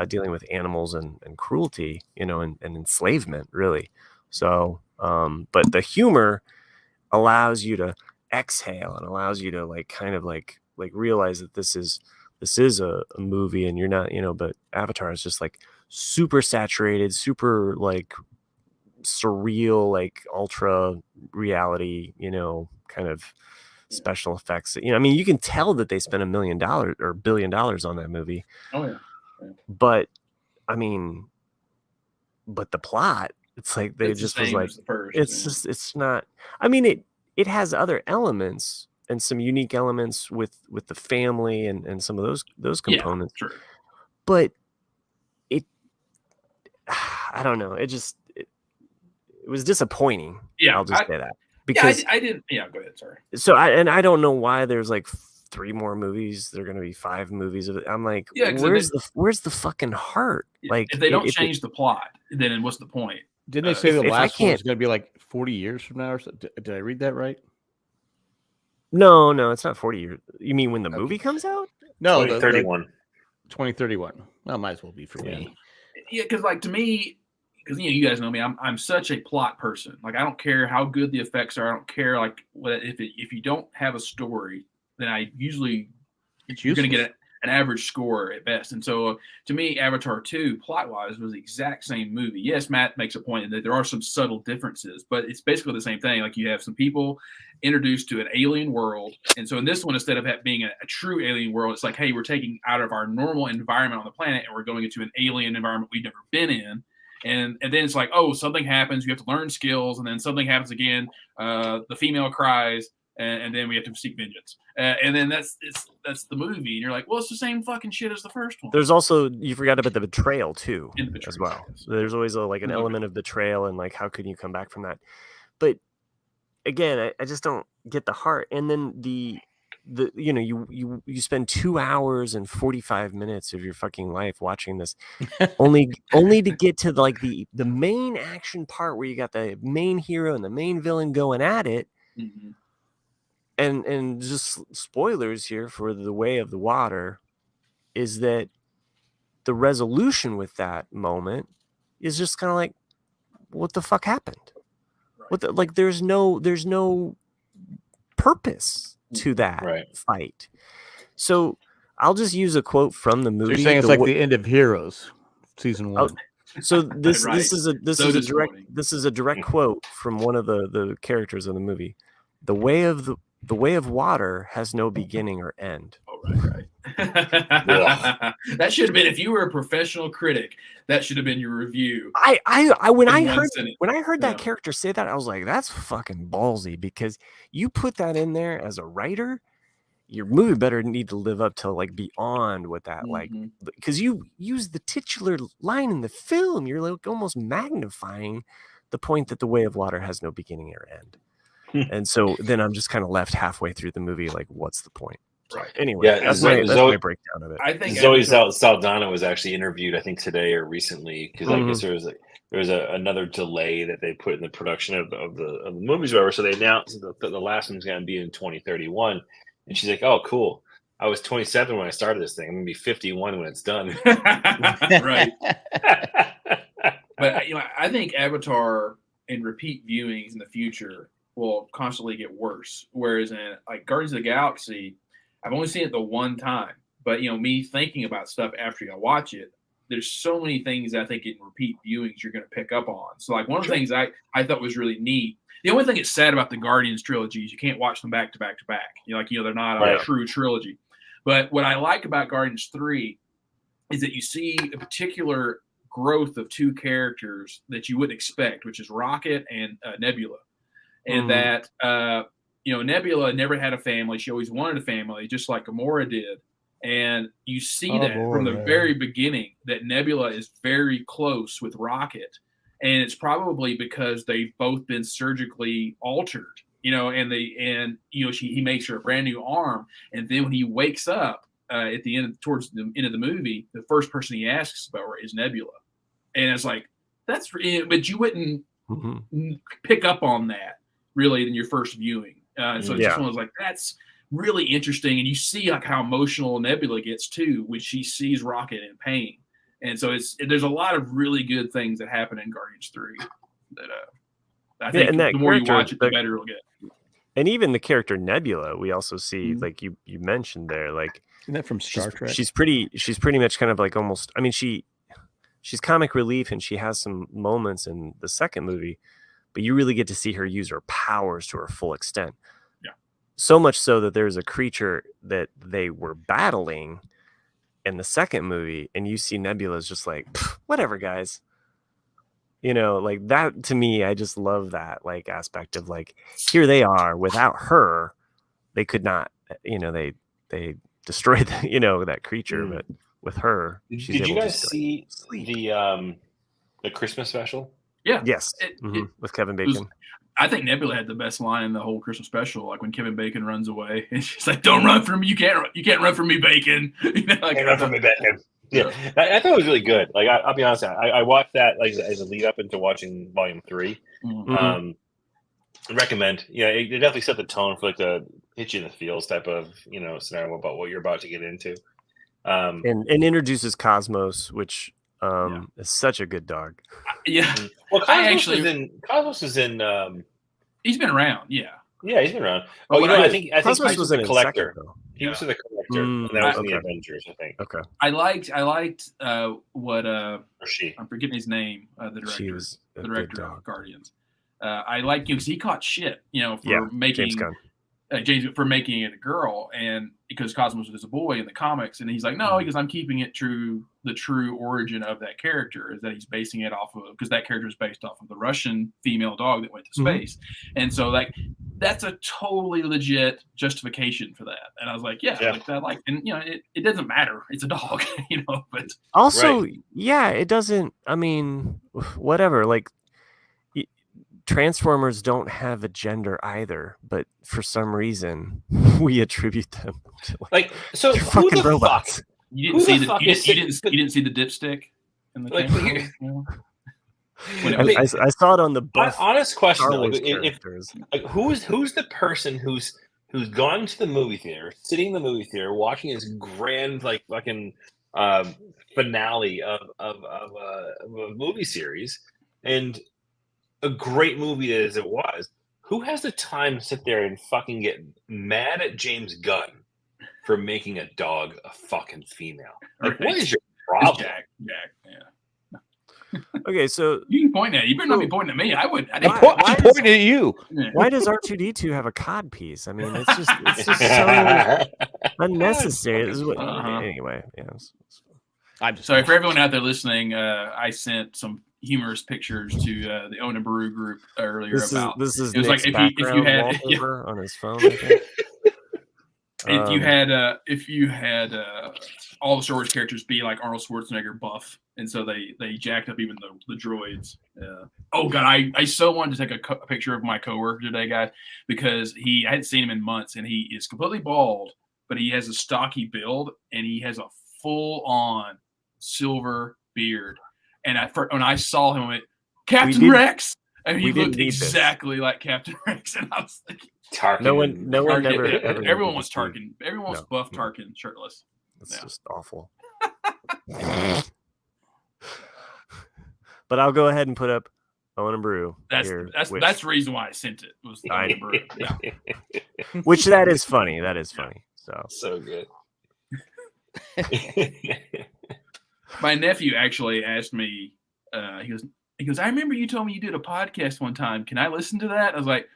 S4: dealing with animals and cruelty, and enslavement, really. So, but the humor allows you to exhale and allows you to kind of realize that this is a movie, and you're not, but Avatar is just super saturated, super surreal, ultra reality, kind of special effects. I mean, you can tell that they spent $1 million or $1 billion on that movie.
S1: Oh yeah.
S4: But I mean, but the plot, it's they it's just was just it's not. I mean, it has other elements and some unique elements with the family and some of those components.
S1: Yeah, sure.
S4: But I don't know. It was disappointing.
S1: Yeah,
S4: I'll just say that. Because
S1: I didn't. Yeah, go ahead. Sorry.
S4: So I don't know why there's 3 more movies. There are going to be 5 movies of it. I'm where's the fucking heart?
S1: If they don't change the plot, then what's the point?
S2: Didn't they say the last one is going to be 40 years from now or something? Did I read that right?
S4: No, it's not 40 years. You mean when the movie comes out?
S2: No,
S3: 2031.
S2: 2031. Well, might as well be for me.
S1: Yeah, because to me, because you guys know me, I'm such a plot person. Like I don't care how good the effects are. I don't care like if you don't have a story, then I usually you're going to get an average score at best. And so to me, Avatar 2 plot wise was the exact same movie. Yes, Matt makes a point that there are some subtle differences, but it's basically the same thing. Like you have some people introduced to an alien world, and so in this one, instead of being a true alien world, it's like, hey, we're taking out of our normal environment on the planet and we're going into an alien environment we've never been in. And then it's like, oh, something happens, you have to learn skills, and then something happens again, the female cries, and then we have to seek vengeance. And then that's the movie, and you're like, well, it's the same fucking shit as the first one.
S4: There's also, you forgot about the betrayal too, as well. So there's always an element of betrayal, and like, how can you come back from that? But again, I just don't get the heart. And then you spend 2 hours and 45 minutes of your fucking life watching this, only to get to like the main action part where you got the main hero and the main villain going at it.
S1: Mm-hmm.
S4: And just spoilers here for The Way of the Water is that the resolution with that moment is just kind of like, what the fuck happened? Right. There's no purpose to that fight. So I'll just use a quote from the movie.
S2: So you're saying it's like the end of Heroes, season 1.
S4: So this is a direct quote from one of the characters in the movie. The way of water has no beginning or end.
S1: Oh, right. That should have been, if you were a professional critic, that should have been your review.
S4: When I heard that character say that, I was like, that's fucking ballsy, because you put that in there as a writer, your movie better need to live up to like beyond what that like, because you use the titular line in the film, you're like almost magnifying the point that The Way of Water has no beginning or end. And so then I'm just kind of left halfway through the movie, like, what's the point?
S1: Right.
S4: Anyway, that's my breakdown of it.
S3: I think Zoe Saldana was actually interviewed, I think today or recently, because I guess there was another delay that they put in the production of the movies, or whatever. So they announced the last one's going to be in 2031, and she's like, "Oh, cool. I was 27 when I started this thing. I'm going to be 51 when it's done."
S1: Right. But I think Avatar and repeat viewings in the future will constantly get worse. Whereas in like Guardians of the Galaxy, I've only seen it the one time, but me thinking about stuff after I watch it, there's so many things I think in repeat viewings you're going to pick up on. So like one of the things I thought was really neat. The only thing that's sad about the Guardians trilogy is you can't watch them back to back to back. They're not a true trilogy. But what I like about Guardians 3 is that you see a particular growth of two characters that you wouldn't expect, which is Rocket and Nebula. And that, Nebula never had a family. She always wanted a family, just like Gamora did. And you see from the very beginning that Nebula is very close with Rocket. And it's probably because they've both been surgically altered, he makes her a brand new arm. And then when he wakes up towards the end of the movie, the first person he asks about her is Nebula. And it's like, but you wouldn't pick up on that really in your first viewing. So it's just one of those like, that's really interesting. And you see like how emotional Nebula gets too when she sees Rocket in pain. And so there's a lot of really good things that happen in Guardians 3 that I think the more you watch it, the better it'll get.
S4: And even the character Nebula, we also see, like you mentioned there, like,
S2: isn't that from Star Trek?
S4: She's pretty much kind of like almost, I mean, she's comic relief, and she has some moments in the second movie, but you really get to see her use her powers to her full extent.
S1: Yeah.
S4: So much so that there's a creature that they were battling in the second movie, and you see Nebula's just like, whatever, guys. Like that to me, I just love that like aspect of like, here they are without her, they could not, they destroyed that creature, but with her,
S3: did you guys see the Christmas special?
S1: Yeah.
S4: Yes. With Kevin Bacon.
S1: I think Nebula had the best line in the whole Christmas special, like when Kevin Bacon runs away, and she's like, "Don't run from me! You can't run from me, Bacon."
S3: Can't run from me, Bacon. Yeah, I thought it was really good. Like I'll be honest, I watched that like as a lead up into watching Volume 3. Recommend. It definitely set the tone for like the hit you in the feels type of scenario about what you're about to get into.
S4: And introduces Cosmos, which is such a good dog.
S1: Yeah.
S3: Well, Cosmos is in.
S1: He's been around. Yeah.
S3: Yeah, he's been around. Oh, I think
S4: Cosmos was
S3: the collector.
S4: Second,
S3: he was in the collector, and that was in the Avengers, I think.
S4: Okay.
S1: I liked what
S3: or she.
S1: I'm forgetting his name. The director.
S4: She was
S1: the director of Guardians. I like because he caught shit, for making James for making it a girl, and because Cosmos was a boy in the comics, and he's like, no, because I'm keeping it true. The true origin of that character is that he's basing it off of, because that character is based off of the Russian female dog that went to space, and so that's a totally legit justification for that. And I was like, and it doesn't matter, it's a dog, but
S4: also, it doesn't. I mean, whatever, like. Transformers don't have a gender either, but for some reason we attribute them to
S3: so
S4: they're fucking robots.
S1: You didn't see the dipstick in the
S4: I saw it on the buff.
S3: Honest question though, who's the person who's gone to the movie theater, sitting in the movie theater, watching this grand fucking finale of a movie series, and a great movie as it was, who has the time to sit there and fucking get mad at James Gunn for making a dog a fucking female? What is your problem?
S1: Jack, yeah.
S4: Okay, so
S1: you can point at it. You better not be pointing at me. I'm
S2: pointing at you.
S4: Why does R2D2 have a cod piece? I mean, it's just so unnecessary. Anyway, yeah.
S1: I'm sorry for everyone out there listening. I sent some humorous pictures to the Owen and Brew group earlier
S4: this is
S1: it was
S4: Nick's
S1: like if you had
S4: on his phone. I think.
S1: If you had all the Star Wars characters be like Arnold Schwarzenegger buff, and so they jacked up even the droids. Oh god, I so wanted to take a picture of my coworker today, guys, because I hadn't seen him in months, and he is completely bald, but he has a stocky build, and he has a full on silver beard. And when I saw him, I went, Captain Rex, and he looked exactly like Captain Rex, and I was like,
S3: Tarkin.
S4: No one ever
S1: everyone was Tarkin. Everyone was buff Tarkin, shirtless.
S4: That's just awful. But I'll go ahead and put up Owen and Brew.
S1: That's the reason why I sent it. Was Owen and Brew. Yeah.
S4: Which that is funny. That is funny.
S3: So good.
S1: My nephew actually asked me. He goes. I remember you told me you did a podcast one time. Can I listen to that? I was like,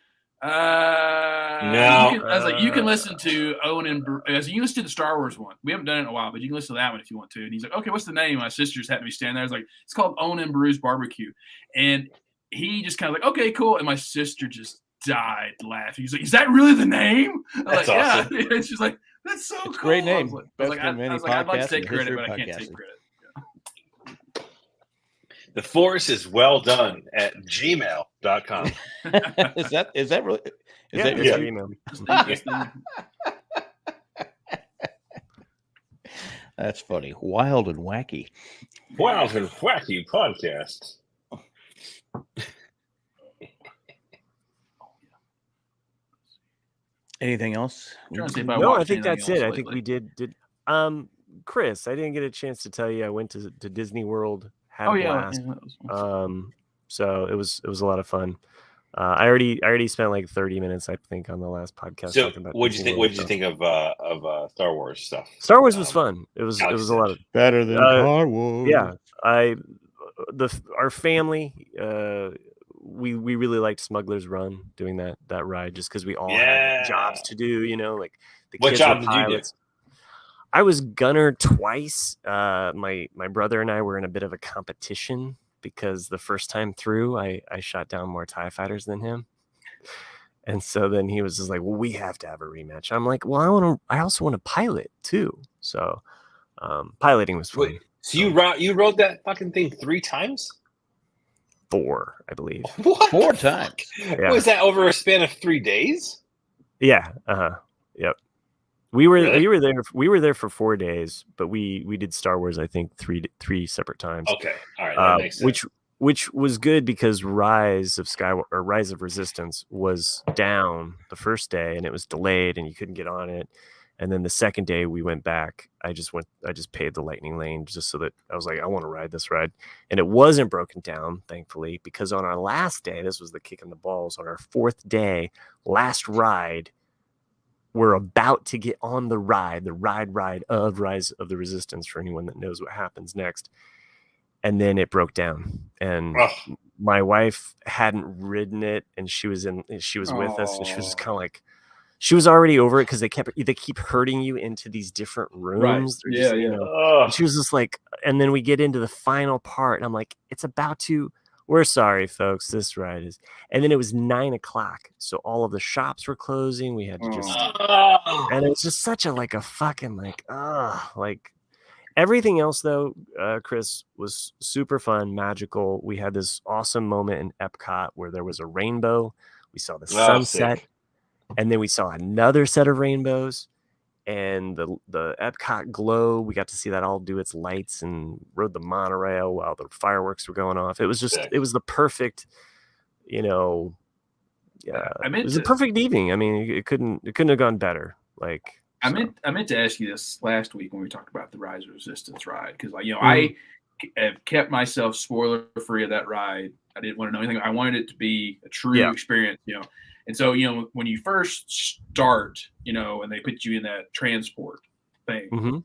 S1: no. I was like, you can listen to Owen and Brew. I was like, you listen to the Star Wars one. We haven't done it in a while, but you can listen to that one if you want to. And he's like, okay, what's the name? My sister just happened to be standing there. I was like, it's called Owen and Brew's Barbecue. And he just kind of like, okay, cool. And my sister just died laughing. He's like, is that really the name?
S3: That's awesome.
S1: Yeah. And she's like, that's so cool.
S2: Great name.
S1: I was like, I'd like to take credit, but I can't take credit.
S3: The force is well done at gmail.com.
S2: Is that really? Is that your email? That's funny. Wild and wacky.
S3: Wild and wacky podcast.
S2: Anything else?
S4: No, I think that's it. I think we did. Chris, I didn't get a chance to tell you I went to Disney World. Had a blast. So it was a lot of fun. I already spent like 30 minutes, I think, on the last podcast.
S3: So what did you think of Star Wars stuff?
S4: Star Wars was fun. It was a lot of
S2: better than Star Wars.
S4: Yeah, our family, we really liked Smuggler's Run, doing that ride, just because we all had jobs to do. Like the
S3: what
S4: kids
S3: job
S4: were
S3: did you do?
S4: I was gunner twice. My brother and I were in a bit of a competition because the first time through, I shot down more TIE fighters than him. And so then he was just like, well, we have to have a rematch. I'm like, well, I also want to pilot too. So piloting was fun.
S3: Wait, so you rode that fucking thing 3 times?
S4: 4, I believe.
S3: What?
S2: 4 times.
S4: Yeah.
S3: Was that over a span of 3 days?
S4: Yeah. Yep. We were there for 4 days, but we did Star Wars, I think, three separate times.
S3: Okay, all right, that makes sense.
S4: Which was good because Rise of Resistance was down the first day and it was delayed and you couldn't get on it, And then the second day we went back, I just paid the Lightning Lane just so that I was like, I want to ride this ride. And it wasn't broken down, thankfully, because on our last day, this was the kick in the balls, on our fourth day, last ride, we're about to get on the ride of Rise of the Resistance for anyone that knows what happens next. And then it broke down. And my wife hadn't ridden it, and she was with us, and she was just kind of like, she was already over it because they keep herding you into these different rooms.
S1: Right.
S4: Just, you know, and she was just like, and then we get into the final part, and I'm like, it's about to. We're sorry, folks. This ride is, and then it was 9:00, so all of the shops were closing. We had to just, and it was just such a fucking like. Everything else, though, Chris, was super fun, magical. We had this awesome moment in Epcot where there was a rainbow. We saw the sunset. Sick. And then we saw another set of rainbows, and the Epcot glow. We got to see that all do its lights, and rode the monorail while the fireworks were going off. It was just, it was the perfect, it was a perfect evening. I mean, it couldn't have gone better.
S1: I meant to ask you this last week when we talked about the Rise of Resistance ride, because I have kept myself spoiler free of that ride. I didn't want to know anything. I wanted it to be a true experience, And so, when you first start, and they put you in that transport thing,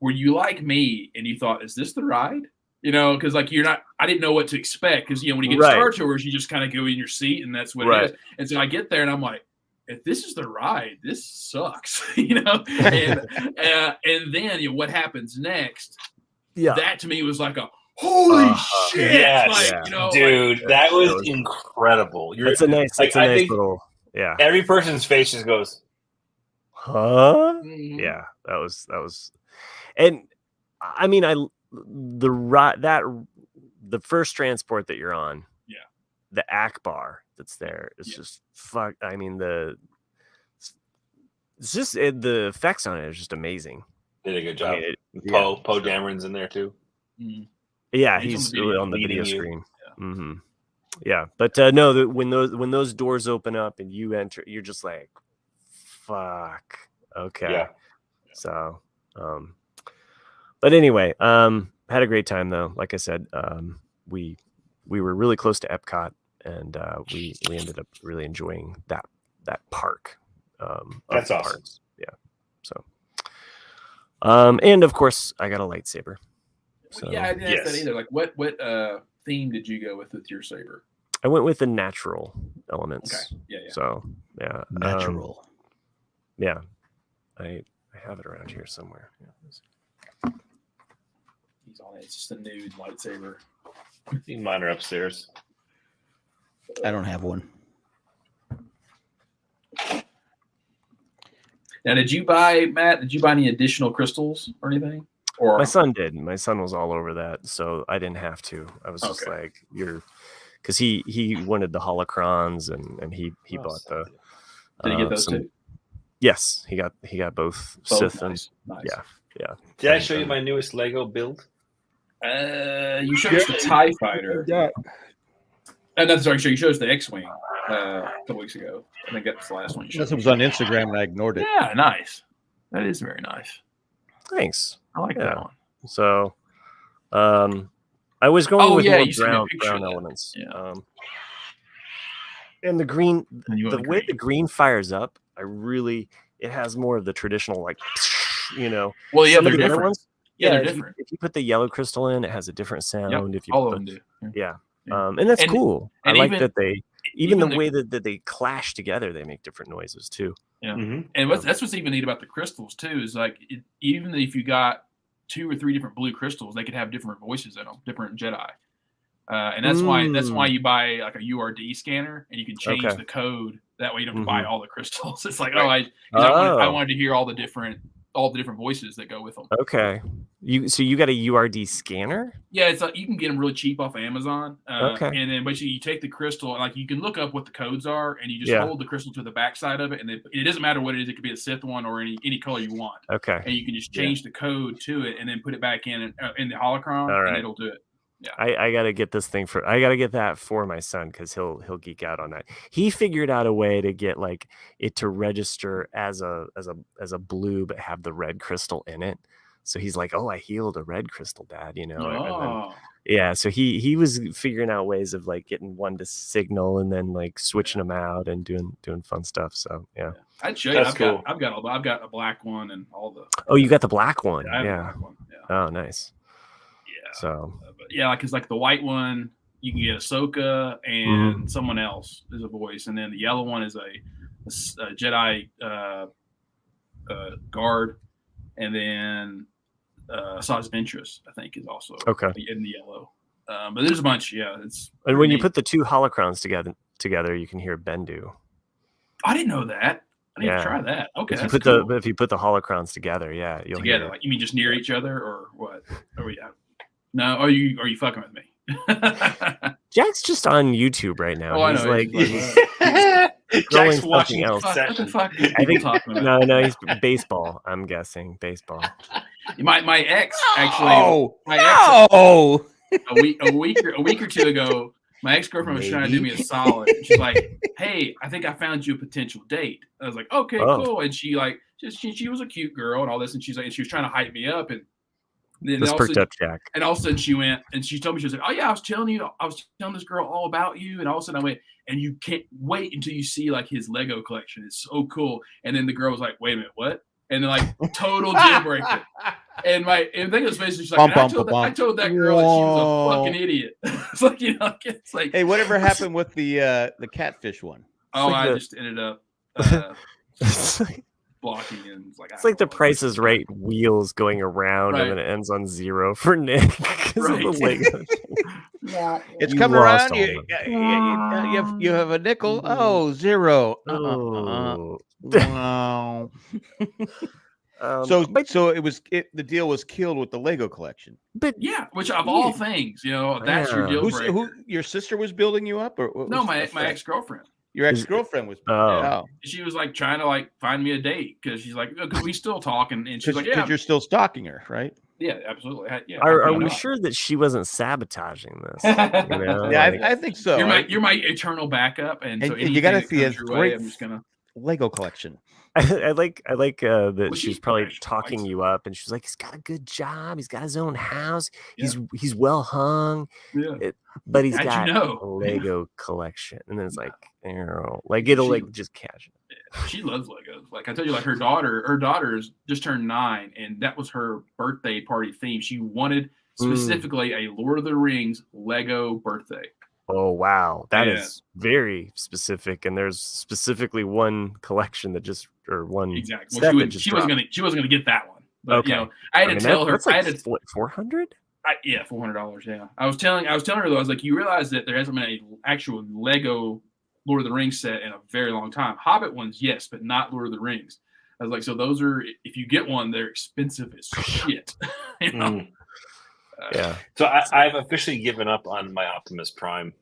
S1: were you like me and you thought, is this the ride? Because I didn't know what to expect. Because, when you get Star Tours, you just kind of go in your seat and that's what it is. And so I get there and I'm like, if this is the ride, this sucks, and then what happens next? Yeah, that to me was like a holy shit!
S3: Yes, dude, that was incredible.
S4: It's a nice, little,
S3: Every person's face just goes,
S4: huh? Yeah, that was, and I mean, the first transport that you're on, the Akbar that's there is just fuck. I mean, the effects on it is just amazing.
S3: Did a good job. Poe Dameron's in there too.
S4: Yeah, he's on the video screen. Yeah, but no, when those doors open up and you enter, you're just like, fuck. Okay. Yeah. So, but anyway, had a great time though. Like I said, we were really close to Epcot, and we ended up really enjoying that park.
S3: That's awesome.
S4: Parks. Yeah. So, and of course, I got a lightsaber. So,
S1: I didn't ask that either. Like, what theme did you go with your saber?
S4: I went with the natural elements.
S1: Okay. Yeah.
S4: So, yeah.
S2: Natural.
S4: Yeah. I have it around here somewhere. Yeah.
S1: He's on it. It's just a nude lightsaber.
S3: Mine are upstairs.
S2: I don't have one.
S1: Now, did you buy any additional crystals or anything? Or
S4: my son did. My son was all over that, so I didn't have to. I was just like, because he wanted the holocrons, and he bought the.
S1: Did he get those too?
S4: Yes, he got both Sith
S1: nice.
S4: and yeah.
S3: Did I show you my newest Lego build?
S1: You showed us the TIE Fighter.
S2: Yeah.
S1: You showed us the X-Wing a couple weeks ago. I think that's the last one you showed.
S2: It was on Instagram and I ignored it.
S1: Yeah, nice. That is very nice.
S4: Thanks.
S1: I like that one.
S4: So, I was going with more brown
S1: of
S4: elements.
S1: Yeah.
S4: And the green, the way the green fires up, it has more of the traditional, like,
S1: Well, yeah, they're different.
S4: Ones, they're different. If you put the yellow crystal in, it has a different sound.
S1: Yep,
S4: if you
S1: all of them do.
S4: Yeah. And that's cool. And I like that even the way that they clash together, they make different noises too.
S1: Yeah. And that's what's even neat about the crystals too, is like even if you got 2 or 3 different blue crystals, they could have different voices in them, different Jedi. And that's why you buy like a URD scanner, and you can change the code. That way you don't have to buy all the crystals. It's like, I wanted to hear all the different voices that go with them.
S4: Okay. So you got a URD scanner? Yeah,
S1: it's like you can get them really cheap off of Amazon. And then basically you take the crystal, and like you can look up what the codes are, and you just hold the crystal to the backside of it, and it doesn't matter what it is. It could be a Sith one or any color you want.
S4: Okay.
S1: And you can just change the code to it, and then put it back in the holocron, and it'll do it. Yeah,
S4: I gotta get this thing I gotta get that for my son because he'll geek out on that. He figured out a way to get like it to register as a blue but have the red crystal in it. So he's like, "Oh, I healed a red crystal, Dad," And then, yeah, so he was figuring out ways of like getting one to signal and then like switching them out and doing fun stuff. So yeah,
S1: I'd show you. I've got a black one and all the.
S4: Oh, you got the black one?
S1: I have
S4: Yeah.
S1: a black one. Yeah.
S4: Oh, nice.
S1: Yeah.
S4: So.
S1: But yeah, because like the white one, you can get Ahsoka and someone else is a voice, and then the yellow one is a Jedi guard, and then Asajj Ventress, I think, is also in the yellow. But there's a bunch. Yeah, it's.
S4: And when you put the two holocrons together, you can hear Bendu.
S1: I didn't know that. I need to try that. Okay,
S4: if you put the holocrons together, you'll
S1: together.
S4: Hear
S1: like you mean just near each other, or what? Are we? No, are you fucking with me?
S4: Jack's just on YouTube right now.
S1: Oh,
S4: he's
S1: I know.
S4: He's
S3: Jack's watching
S4: else.
S1: What the fuck
S4: I think
S1: talking about?
S4: No, he's baseball. I'm guessing baseball.
S1: My ex actually. A week or two ago, my ex-girlfriend was trying to do me a solid. She's like, "Hey, I think I found you a potential date." I was like, "Okay, cool." And she she was a cute girl and all this, and she was trying to hype me up, and then
S4: this perked up Jack.
S1: And all of a sudden she went and she told me, she was like, "Oh yeah, I was telling this girl all about you." And all of a sudden I went, "And you can't wait until you see like his Lego collection. It's so cool." And then the girl was like, "Wait a minute, what?" And then like total deal breaker. And I think it was basically just like, I told that girl that she was a fucking idiot. It's like, it's like,
S2: hey, whatever happened with the catfish one?
S1: Oh, I just ended up blocking, and
S4: it's like the Price is Right wheels going around, and then it ends on 0 for Nick because of the Lego.
S2: It's coming around. You have a nickel. Oh, 0. Wow. So it was the deal was killed with the Lego collection.
S1: But yeah, which of all things, that's your deal breaker.
S2: Who your sister was building you up, or
S1: no, my ex-girlfriend.
S2: Your ex-girlfriend was.
S1: She was like trying to like find me a date because she's like, because we still talk, and she's like,
S2: because you're still stalking her, right?
S1: Yeah, absolutely. Yeah.
S4: Are we sure that she wasn't sabotaging this?
S2: I think so.
S1: You're my eternal backup, and so
S2: you got to see a great
S1: I'm just gonna
S2: Lego collection.
S4: I like that she's probably talking you up, and she's like, he's got a good job, he's got his own house, he's well hung, but he's got a Lego collection, and then it's like, it'll like just catch it.
S1: She loves Legos. Like I told you, like her daughter's just turned 9, and that was her birthday party theme. She wanted specifically a Lord of the Rings Lego birthday.
S4: Oh wow, that is very specific, and there's specifically one collection that just one
S1: exactly. Well, she wasn't gonna get that one, but I had to tell her.
S4: That's like $400.
S1: Yeah, $400. Yeah, I was telling her though. I was like, you realize that there hasn't been an actual Lego Lord of the Rings set in a very long time. Hobbit ones, yes, but not Lord of the Rings. I was like, so those are, if you get one, they're expensive as shit.
S3: So I've officially given up on my Optimus Prime.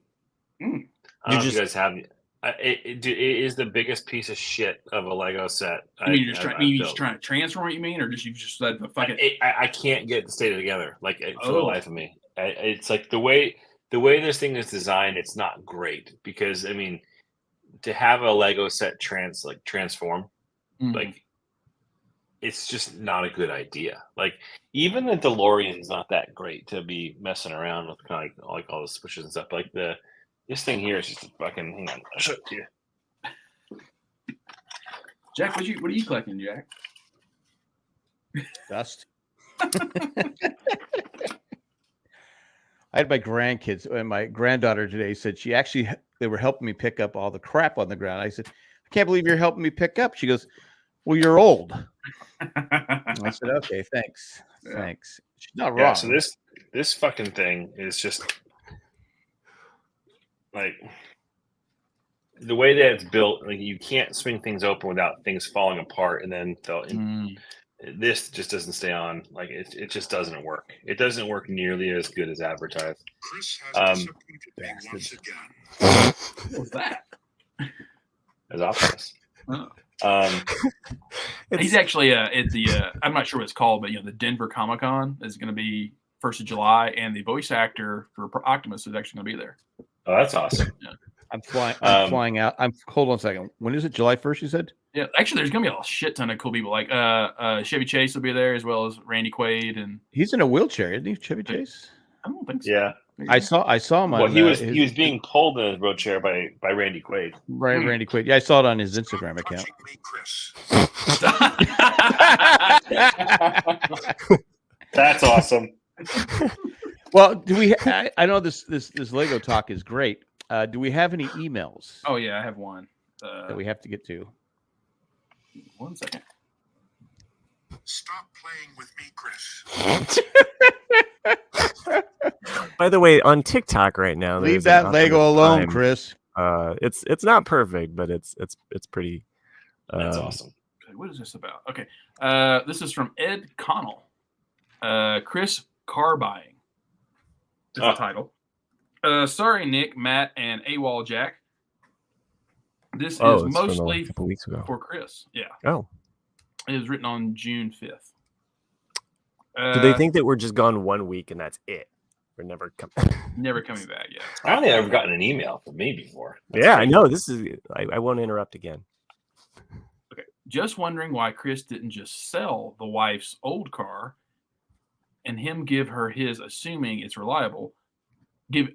S3: I don't know if you guys have. It is the biggest piece of shit of a Lego set.
S1: You're just trying to transform it, you mean, or just you just said the fucking?
S3: I can't get it to stay together for the life of me. It's like the way this thing is designed, it's not great because I mean, to have a Lego set transform, like. It's just not a good idea. Like even the DeLorean's not that great to be messing around with, kind of like all the switches and stuff. Like this thing here is just a fucking. Hang on, I'll show it to you.
S1: Jack, what are you collecting, Jack?
S2: Dust. I had my grandkids and my granddaughter today said they were helping me pick up all the crap on the ground. I said, I can't believe you're helping me pick up. She goes, well, you're old. I said, okay, thanks. Thanks. She's not wrong.
S3: So this fucking thing is just like the way that it's built, like you can't swing things open without things falling apart, and then this just doesn't stay on. Like it just doesn't work. It doesn't work nearly as good as advertised.
S1: What's that?
S3: As Optimus.
S1: Oh. He's actually at the I'm not sure what it's called, but the Denver Comic-Con is going to be 1st of July, and the voice actor for Optimus is actually going to be there.
S3: Oh, that's awesome.
S1: Yeah.
S2: I'm flying out. Hold on a second. When is it? July 1st, you said?
S1: Yeah, actually, there's going to be a shit ton of cool people. Like Chevy Chase will be there, as well as Randy Quaid, and
S2: he's in a wheelchair, isn't he? Chevy Chase?
S1: I don't think so.
S3: Yeah,
S2: I saw him.
S3: Well, he was being pulled in a wheelchair by Randy Quaid.
S2: Right, Randy Quaid. Yeah, I saw it on his Instagram account.
S3: That's awesome.
S2: Well, do we? I know this Lego talk is great. Do we have any emails?
S1: Oh yeah, I have one
S2: that we have to get to.
S1: 1 second.
S5: Stop playing with me, Chris.
S4: By the way, on TikTok right now,
S2: leave that Lego alone, Chris.
S4: It's not perfect, but it's pretty.
S3: That's awesome.
S1: Okay, what is this about? Okay, this is from Ed Connell. Chris car buying is the title. Sorry, Nick, Matt, and AWOL Jack. This is mostly
S4: a couple weeks ago
S1: for Chris. Yeah.
S4: Oh.
S1: It was written on June 5th.
S4: Do they think that we're just gone 1 week and that's it? We're never coming.
S1: Never coming back. Yeah.
S3: I don't think I've ever gotten an email from me before.
S4: That's crazy. I know. This is. I won't interrupt again.
S1: Okay. Just wondering why Chris didn't just sell the wife's old car, and him give her his, assuming it's reliable. Give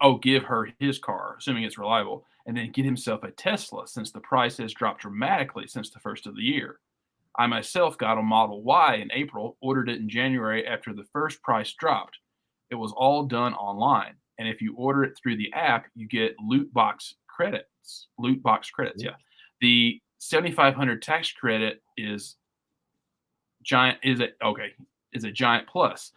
S1: her his car, assuming it's reliable, and then get himself a Tesla, since the price has dropped dramatically since the first of the year. I myself got a Model Y in April, ordered it in January after the first price dropped. It was all done online, and if you order it through the app, you get loot box credits. Yeah. The 7,500 tax credit is a giant plus.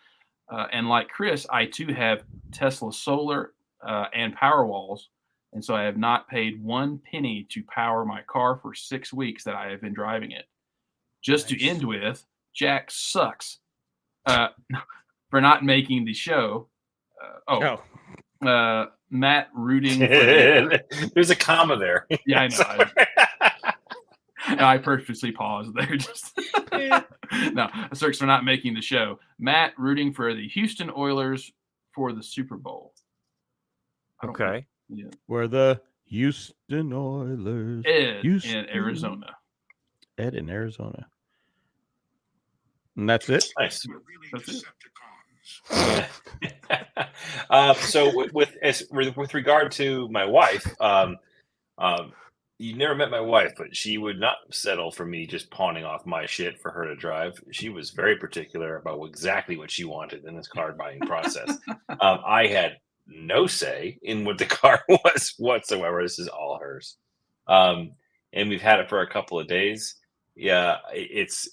S1: And like Chris, I too have Tesla solar and power walls, and so I have not paid 1 penny to power my car for 6 weeks that I have been driving it. Just nice. To end with, Jack sucks for not making the show. Matt rooting.
S3: There's a comma there.
S1: Yeah, I know. I purposely paused there. Just no, sucks for not making the show. Matt rooting for the Houston Oilers for the Super Bowl.
S4: Okay.
S1: Yeah.
S2: We're the Houston Oilers.
S1: Ed in Arizona.
S2: Ed in Arizona. And that's it.
S3: Nice.
S5: That's
S3: it. So with regard to my wife, you never met my wife, but she would not settle for me just pawning off my shit for her to drive. She was very particular about exactly what she wanted in this car buying process. I had no say in what the car was whatsoever. This is all hers. And we've had it for a couple of days. Yeah, it's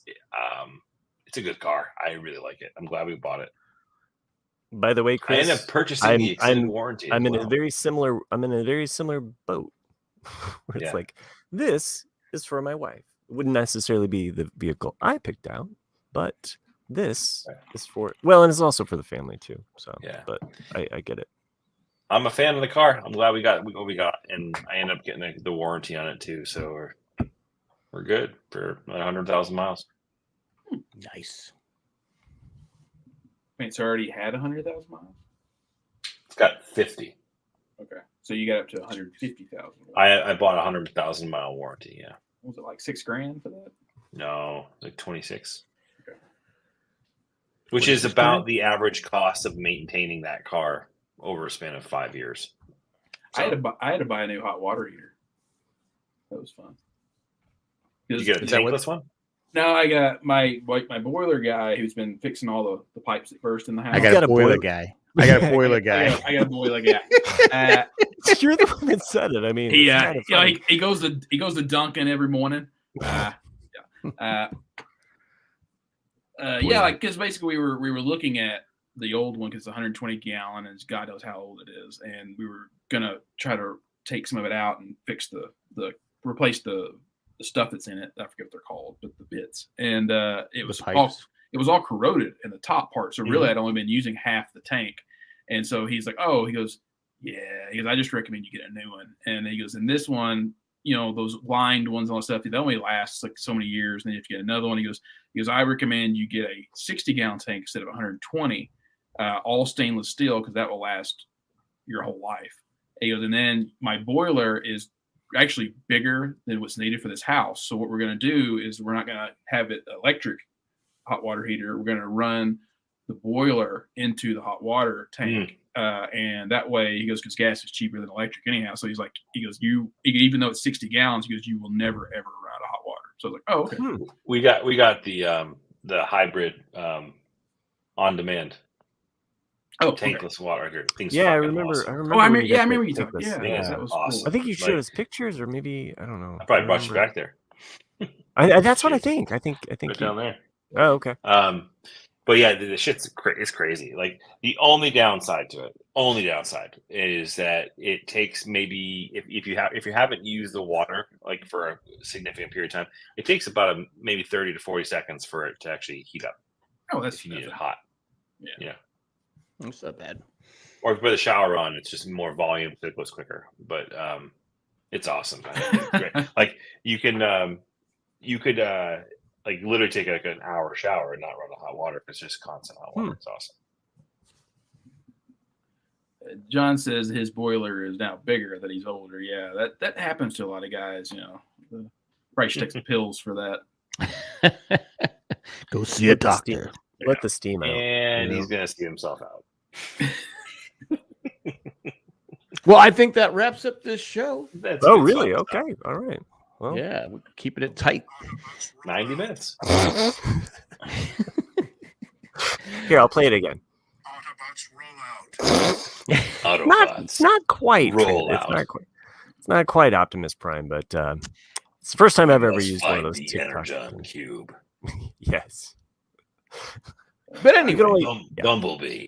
S3: a good car. I really like it. I'm glad we bought it.
S4: By the way, Chris,
S3: I ended up purchasing the extended warranty.
S4: I'm in a very similar boat. Where it's like, this is for my wife. It wouldn't necessarily be the vehicle I picked out, but this is for, well, and it's also for the family too. So yeah, but I get it.
S3: I'm a fan of the car. I'm glad we got what we got, and I end up getting the warranty on it too. So we're good for 100,000 miles.
S2: Nice.
S1: Wait, it's already had 100,000 miles?
S3: It's got 50.
S1: Okay. So you got up to 150,000.
S3: I bought a 100,000 mile warranty, yeah.
S1: Was it like $6,000 for that?
S3: No, like 26.
S1: Okay.
S3: Which is about the average cost of maintaining that car over a span of 5 years. So,
S1: I had to buy a new hot water heater. That was fun.
S3: You get a tankless one?
S1: No, I got my boiler guy who's been fixing all the pipes that burst in the house.
S2: I got a boiler guy. I got a boiler guy.
S1: I got a boiler guy.
S4: You're the one that said it. I mean,
S1: he goes to Dunkin' every morning. Like because basically we were looking at the old one because it's 120 gallon and God knows how old it is, and we were gonna try to take some of it out and fix replace the stuff that's in it. I forget what they're called, but the bits, and it was all corroded in the top part. So really, I'd only been using half the tank. And so he's like, he goes, I just recommend you get a new one. And he goes, and this one, those lined ones and all that stuff, they only last like so many years. And then you have to get another one. He goes, I recommend you get a 60-gallon tank instead of 120. all stainless steel because that will last your whole life. And he goes, and then my boiler is actually bigger than what's needed for this house. So what we're going to do is we're not going to have it electric hot water heater. We're going to run the boiler into the hot water tank. And that way, he goes, because gas is cheaper than electric anyhow. So he's like, even though it's 60 gallons, he goes, you will never ever run out of hot water. So I was like, oh, okay.
S3: We got the hybrid on demand.
S1: Oh,
S3: tankless water.
S4: I remember.
S1: Awesome. I remember you talking. Yeah, that was
S3: awesome.
S1: cool.
S4: I think you showed us pictures, or maybe I don't know.
S3: I probably brought you back there.
S4: That's what I think. I think
S3: right down there.
S4: Oh, okay.
S3: But yeah, the shit's it's crazy. Like the only downside to it, is that it takes maybe if you haven't used the water like for a significant period of time, it takes about maybe 30 to 40 seconds for it to actually heat up.
S1: Oh, that's
S3: if you need it hot. Yeah.
S2: That's not bad.
S3: Or if you put the shower on, it's just more volume, so it goes quicker. But it's awesome. It's great. Like you could like literally take like an hour shower and not run the hot water. It's just constant hot water. It's awesome.
S1: John says his boiler is now bigger that he's older. Yeah, that happens to a lot of guys. Probably should take some pills for that.
S2: Go see a doctor.
S4: Let the steam out.
S3: And he's gonna see himself out.
S2: Well, I think that wraps up this show.
S4: Really? Okay. All right. Well,
S2: yeah, we're keeping it tight.
S3: 90 minutes.
S4: Here, I'll play it again.
S5: Autobots roll out.
S4: Not quite.
S3: Roll out.
S4: It's not quite Optimus Prime, but it's the first time I've ever used one of those
S3: the
S4: TikTok
S3: Energon cube.
S4: Yes.
S2: But anyway,
S3: Bumblebee.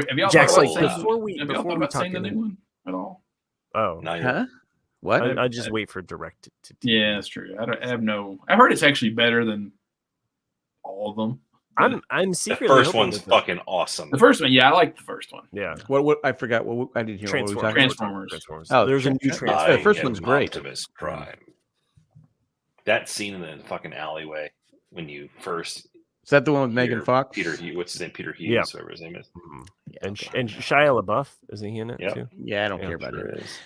S1: Have y'all
S4: Jack's
S1: thought
S4: like,
S1: about
S4: before we
S1: about
S4: talk
S1: saying the new one at all?
S4: Oh,
S3: Not yet.
S2: huh? What?
S4: I just wait for direct to
S1: Yeah, that's true. I have no. I heard it's actually better than all of them.
S4: I'm
S3: The
S4: secretly
S3: first
S4: hoping
S3: one's
S4: that
S3: fucking awesome.
S1: The first one, yeah, I like the first one.
S4: yeah.
S2: What? I forgot. What? I didn't hear. What we were talking about.
S1: Transformers.
S2: Oh,
S4: There's a new
S2: Transformers.
S4: Transformers.
S2: The first one's great.
S3: Optimus Prime. That scene in the fucking alleyway when you first
S2: Is that the one with Megan
S3: hear
S2: Fox?
S3: Peter Hughes, what's his name? Peter Hughes,
S4: Yeah.
S3: whatever his name is.
S2: Yeah,
S4: And
S2: okay.
S4: and Shia LaBeouf, is he in it
S3: Yep.
S4: too?
S2: Yeah, I don't
S4: Yeah,
S2: care about
S3: Sure
S2: it.
S3: is.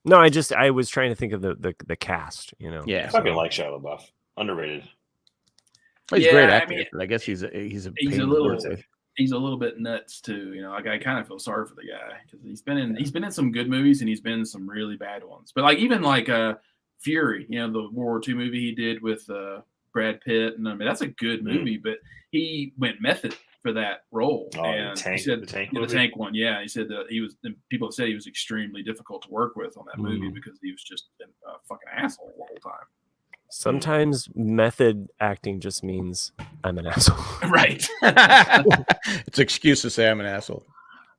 S4: No, I was trying to think of the cast.
S3: I
S2: Yeah,
S3: fucking like Shia LaBeouf. Underrated.
S2: he's a
S1: Yeah,
S2: great
S1: I
S2: actor,
S1: mean,
S2: but I guess he's a
S1: he's
S2: pain
S1: a
S2: to
S1: little
S2: work with.
S1: he's a little bit nuts too. Like I kind of feel sorry for the guy because he's been in some good movies and he's been in some really bad ones. But like even like Fury, the World War II movie he did with Brad Pitt, and I mean that's a good movie, but he went method for that role.
S3: Oh,
S1: and
S3: the tank,
S1: he said
S3: the tank
S1: the
S3: movie?
S1: tank one. Yeah, he said that people have said he was extremely difficult to work with on that movie because he was just a fucking asshole the whole time.
S4: Sometimes method acting just means I'm an asshole.
S1: Right.
S2: It's an excuse to say I'm an asshole.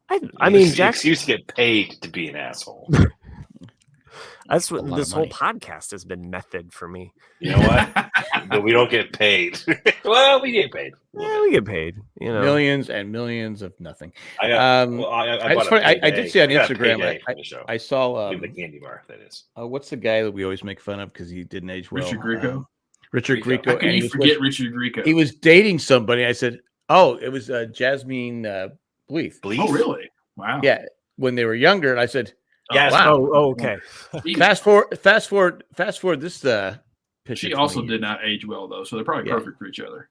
S4: I mean,
S3: It's the
S4: Jack.
S3: excuse to get paid to be an asshole.
S4: That's
S2: A
S4: what
S2: lot
S4: this
S2: of
S4: whole
S2: money.
S4: podcast has been method for me.
S3: You know what? But we don't get paid. Well, we get paid.
S4: Yeah, we get paid.
S2: Millions and millions of nothing.
S3: I got.
S2: Um,
S3: I
S2: it's
S3: bought a
S2: funny, I
S3: payday.
S2: did see on
S3: got a
S2: Instagram,
S3: payday for the show.
S2: I saw
S3: In the candy bar, that is.
S2: what's the guy that we always make fun of because he didn't age well?
S1: Richard Grieco.
S2: Richard
S3: Grieco.
S2: Grieco.
S1: How
S2: and
S1: can
S2: he
S1: you
S2: was
S1: forget
S2: with-
S1: Richard Grieco?
S2: He was dating somebody. I said, "Oh, it was Jasmine Bleeth."
S1: Oh, really? Wow.
S2: Yeah, when they were younger. And I said,
S3: Yes.
S2: wow.
S4: Oh, okay.
S2: Fast forward. This picture.
S1: She
S2: 20
S1: also
S2: years.
S1: did not age well though, so they're probably
S2: Yeah.
S1: perfect for each other.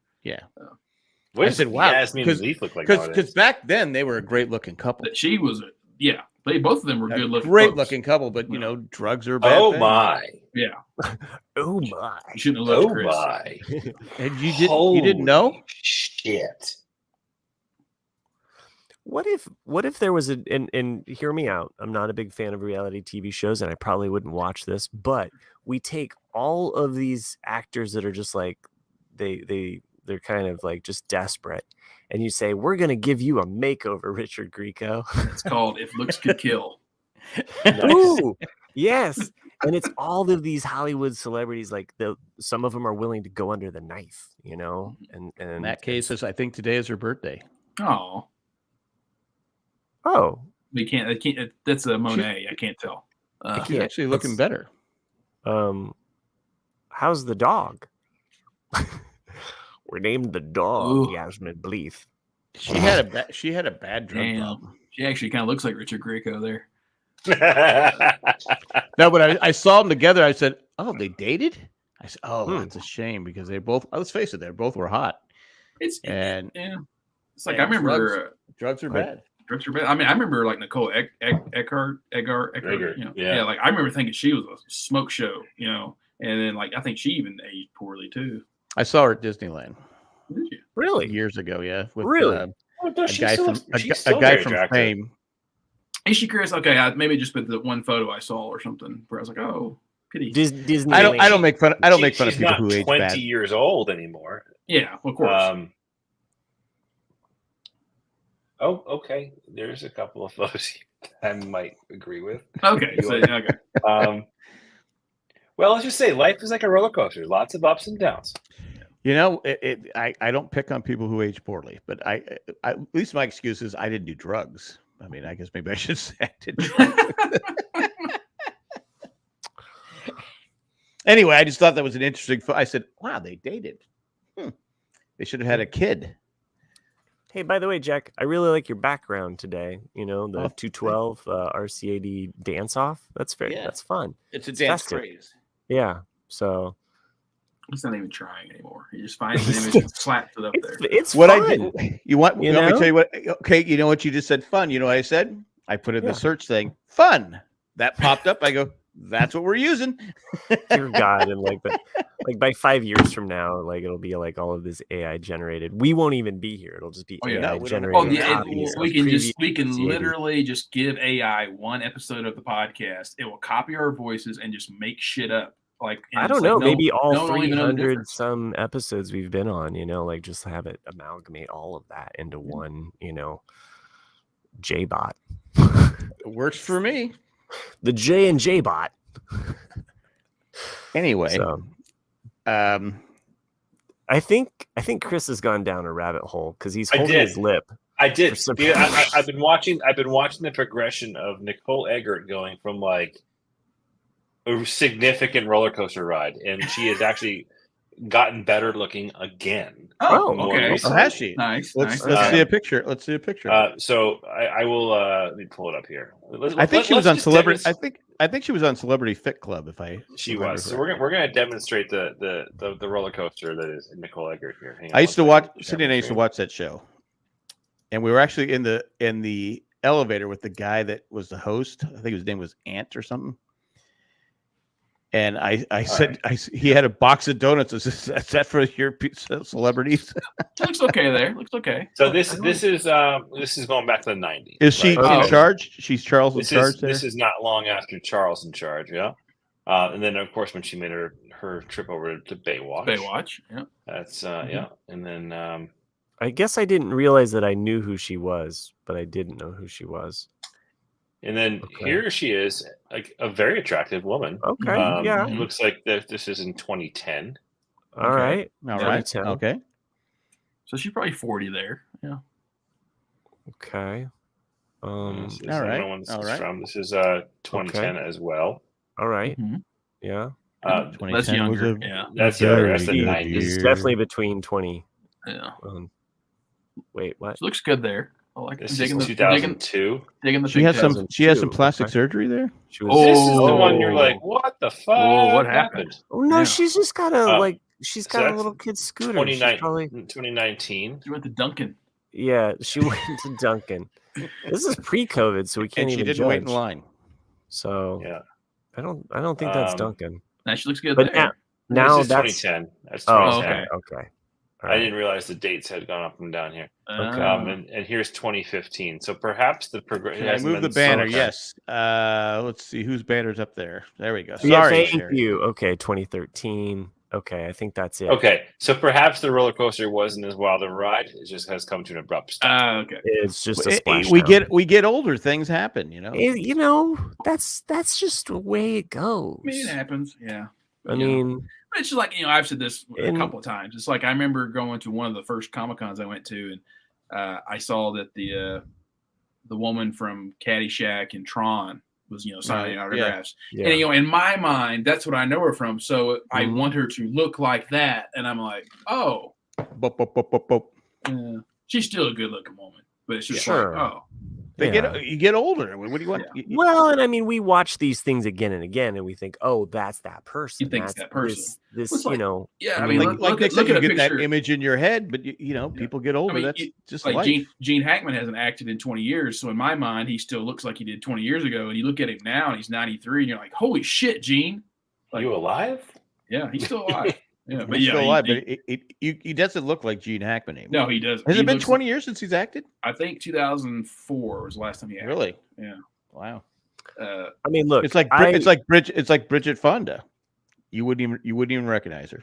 S3: What
S2: I
S3: does
S2: said, wow,
S3: Yasmin Bleeth look like
S2: because
S3: nowadays?
S2: back then they were a great looking couple.
S1: That she was they both of them were
S2: A
S1: good looking.
S2: great
S1: folks.
S2: looking couple, but
S1: Yeah.
S2: drugs are a bad.
S3: Oh
S2: thing.
S3: my!
S1: Yeah,
S4: Oh my.
S1: you shouldn't have left
S3: Oh
S1: Chris.
S3: my!
S2: And you didn't know?
S3: Holy shit!
S4: What if there was and hear me out. I'm not a big fan of reality TV shows, and I probably wouldn't watch this, but we take all of these actors that are just like they're kind of like just desperate, and you say, we're gonna give you a makeover, Richard Grieco.
S1: It's called If Looks Could Kill.
S4: Ooh, yes. And it's all of these Hollywood celebrities, like some of them are willing to go under the knife, and
S2: In that case, I think today is her birthday.
S1: Oh,
S4: oh,
S1: we can't. I can't. That's a Monet. I can't tell.
S2: She's actually looking better.
S4: How's the dog? We're named the dog,
S1: Ooh.
S4: Yasmin Bleeth.
S2: She had a bad drug
S1: Damn.
S2: problem.
S1: She actually kind of looks like Richard Grieco there.
S2: No, but I saw them together. I said, "Oh, they dated." I said, "Oh, that's a shame because they both. Let's face it, they both were hot."
S1: It's like
S2: and
S1: I remember
S2: drugs are bad.
S1: drugs are bad. I mean, I remember like Nicole Eggert. You know,
S3: yeah.
S1: Like I remember thinking she was a smoke show. You know, and then like I think she even aged poorly too.
S2: I saw her at Disneyland
S1: Did you?
S4: Really?
S2: years ago. Yeah, with,
S4: Really?
S2: a
S3: Oh, no,
S2: guy from Fame.
S1: Is she curious? Okay, maybe just put the one photo I saw or something where I was like, oh, pity.
S4: Disney.
S2: I don't make fun. I don't make fun of
S3: She's
S2: people
S3: not
S2: who age
S3: 20
S2: bad.
S3: years old anymore.
S1: Yeah, of course.
S3: Oh, okay. There's a couple of photos I might agree with.
S1: Okay, okay.
S3: Well, let's just say life is like a roller coaster. Lots of ups and downs.
S2: You know, I don't pick on people who age poorly, but I at least my excuse is I didn't do drugs. I mean, I guess maybe I should say I did drugs. Anyway, I just thought that was an interesting. I said, "Wow, they dated. They should have had a kid."
S4: Hey, by the way, Jack, I really like your background today. You know, the
S2: Oh,
S4: 212 RCAD dance off. That's fair.
S2: Yeah.
S4: That's fun.
S2: It's a
S4: It's
S2: dance
S4: festive.
S2: craze.
S4: Yeah. So
S1: He's not even trying anymore. He just finds the image and slaps it up there.
S4: it's
S2: What
S4: fun.
S2: I did, you want me to tell you what? Okay, you know what you just said? Fun. You know what I said? I put in the search thing. Fun. That popped up. I go, that's what we're using.
S4: Dear God, and like by 5 years from now, like it'll be like all of this AI generated. We won't even be here. It'll just be AI
S2: no, we don't-
S4: generated.
S1: Oh, yeah,
S4: copies of
S1: we can
S4: previous
S1: literally just give AI one episode of the podcast. It will copy our voices and just make shit up. Like
S4: I
S1: it's
S4: don't
S1: like
S4: know. Maybe all
S1: no one will even know the
S4: 300
S1: difference.
S4: some episodes we've been on, you know, like just have it amalgamate all of that into one, you know, J-bot.
S2: It works for me.
S4: The J and J-bot.
S2: Anyway,
S4: So I think Chris has gone down a rabbit hole because he's
S3: I
S4: holding
S3: did.
S4: his lip.
S3: I did.
S4: For some-
S3: Yeah, I've been watching the progression of Nicole Eggert going from like a significant roller coaster ride, and she has actually gotten better looking again.
S1: Oh,
S3: more
S1: okay.
S3: recently.
S2: has she?
S1: Nice.
S2: Let's
S1: nice.
S2: see a picture. Let's see a picture.
S3: So I will let me pull it up here.
S2: I think she was on
S3: Let's just
S2: Celebrity.
S3: demonstrate-
S2: I think she was on Celebrity Fit Club. If I
S3: She
S2: remember
S3: was. So
S2: correctly.
S3: we're gonna demonstrate the roller coaster that is Nicole Eggert here. Hang on
S2: I used to
S3: one
S2: watch.
S3: second.
S2: Cindy and I used to watch that show, and we were actually in the elevator with the guy that was the host. I think his name was Ant or something. And I said, he had a box of donuts. Is that for your celebrities?
S1: Looks okay there. Looks okay.
S3: So this is going back to the 90s.
S2: Is she
S3: right?
S2: in charge? She's Charles in
S3: This
S2: charge
S3: is
S2: there?
S3: this is not long after Charles in charge, yeah. And then of course when she made her trip over to Baywatch.
S1: Baywatch. Yeah.
S3: That's yeah. And then
S4: I guess I didn't realize that I knew who she was, but I didn't know who she was.
S3: okay. Here she is, like a very attractive woman.
S4: Okay.
S3: It looks like this is in 2010.
S4: All right.
S2: All right.
S4: 2010.
S2: Okay.
S1: So she's probably 40 there. Yeah.
S4: Okay.
S3: This is,
S2: all
S3: I don't
S2: right,
S3: know when this
S2: all
S3: is
S2: right.
S3: from. This is 2010 as well.
S4: All right.
S1: Mhm.
S4: Yeah.
S1: That's
S2: 2010 was
S1: younger.
S2: a-
S1: Yeah.
S3: That's
S2: Very
S3: that's the
S2: good
S3: 90s.
S4: It's
S2: year.
S4: definitely between 20.
S1: Yeah.
S4: Wait, what?
S1: She looks good there. I like
S3: This
S1: digging
S3: is
S1: the
S3: 2002.
S1: digging the
S2: She has some.
S4: 2002,
S2: She has some plastic
S4: okay.
S2: surgery there.
S4: She was.
S3: This is the one you're
S1: Oh.
S3: like, what the fuck?
S1: Whoa, what happened?
S4: Oh no,
S1: Yeah.
S4: she's just got a she's
S3: so
S4: got a
S3: that's
S4: little kid scooter. She's probably
S3: 2019.
S1: She went to Duncan.
S4: yeah. She went to Duncan. This is pre-COVID, so we can't
S2: And she
S4: even
S2: didn't
S4: judge.
S2: wait in line.
S4: So
S3: Yeah.
S4: I don't think that's Duncan.
S1: Now she looks good
S4: But
S1: there.
S4: now
S3: this is
S4: that's
S3: 2010. That's
S4: oh
S3: 2010.
S4: okay. All
S3: I
S4: right.
S3: didn't realize the dates had gone up and down here.
S4: Okay.
S3: And here's 2015. So perhaps the progression.
S2: Can I move the banner? Yes. Let's see whose banner's up there. There we go.
S4: Yeah,
S2: Sorry,
S4: thank
S2: Sherry.
S4: you. Okay, 2013. Okay, I think that's it.
S3: Okay, so perhaps the roller coaster wasn't as wild a ride. It just has come to an abrupt stop.
S1: Okay.
S4: It's just a splash.
S2: We get older. Things happen. You know.
S4: You know, that's just the way it goes.
S1: I mean, it happens. Yeah.
S4: I mean,
S1: It's just like, I've said this a
S4: And-
S1: couple of times. It's like I remember going to one of the first Comic-Cons I went to, and I saw that the woman from Caddyshack and Tron was, signing
S2: Right,
S1: autographs.
S4: yeah.
S1: And, in my mind, that's what I know her from. So I
S4: Mhm.
S1: want her to look like that. And I'm like, oh,
S2: Boop, boop, boop, boop, boop.
S1: yeah. She's still a good looking woman, but it's just
S4: Sure.
S1: like, oh,
S2: you get older. What do you want?
S1: Yeah.
S4: Well, and I mean, we watch these things again and again, and we think, "Oh, that's that person."
S1: You think it's
S4: That's
S1: that person.
S4: This,
S1: It's like-
S4: you
S1: I mean,
S2: Like
S1: look at a
S2: you get
S1: picture.
S2: that image in your head, but people get older.
S1: I mean,
S2: That's just
S1: like
S2: life.
S1: Gene Hackman hasn't acted in 20 years, so in my mind, he still looks like he did 20 years ago. And you look at him now, and he's 93, and you're like, "Holy shit, Gene!" Like,
S3: you alive?
S1: Yeah, he's still alive. Yeah, but
S2: He's
S1: yeah,
S2: still alive, but he doesn't look like Gene Hackman anymore.
S1: no, he doesn't.
S2: Has
S1: He
S2: it been
S1: looks
S2: 20 years since he's acted?
S1: I think 2004 was the last time he acted.
S2: Really?
S1: Yeah.
S2: Wow.
S4: I mean, look,
S2: It's like Bridget Fonda. You wouldn't even recognize her.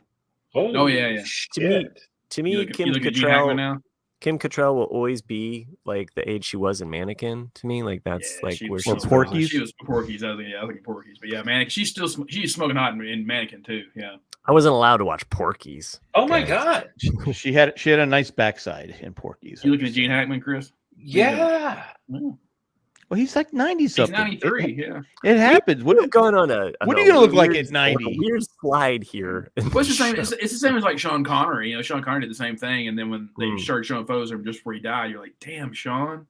S1: Oh, yeah.
S4: to me,
S1: You
S4: Kim
S1: look at Gene Hackman
S4: Cattrall,
S1: now.
S4: Kim Cattrall will always be like the age she was in Mannequin. To me, like that's
S1: Yeah,
S4: like
S1: she
S4: where
S1: was
S4: she's
S1: smoking hot.
S2: Porky's?
S1: She was Porky's. I was thinking Porky's, but yeah, Mannequin. She's smoking hot in Mannequin too. Yeah.
S4: I wasn't allowed to watch Porky's.
S3: Oh my
S4: Okay.
S3: god.
S2: She had a nice backside in Porky's.
S1: You looking at Gene Hackman, Chris?
S3: Yeah.
S1: Oh,
S2: Well, he's like 90
S1: he's
S2: something.
S1: 93. Yeah.
S2: It happens.
S4: We're going on
S2: what are you gonna look like at 90?
S4: A weird slide here.
S1: Well, it's the same. It's the same as like Sean Connery. You know, Sean Connery did the same thing, and then when they
S4: Hmm.
S1: started showing photos of him just before he died, you're like, "Damn, Sean."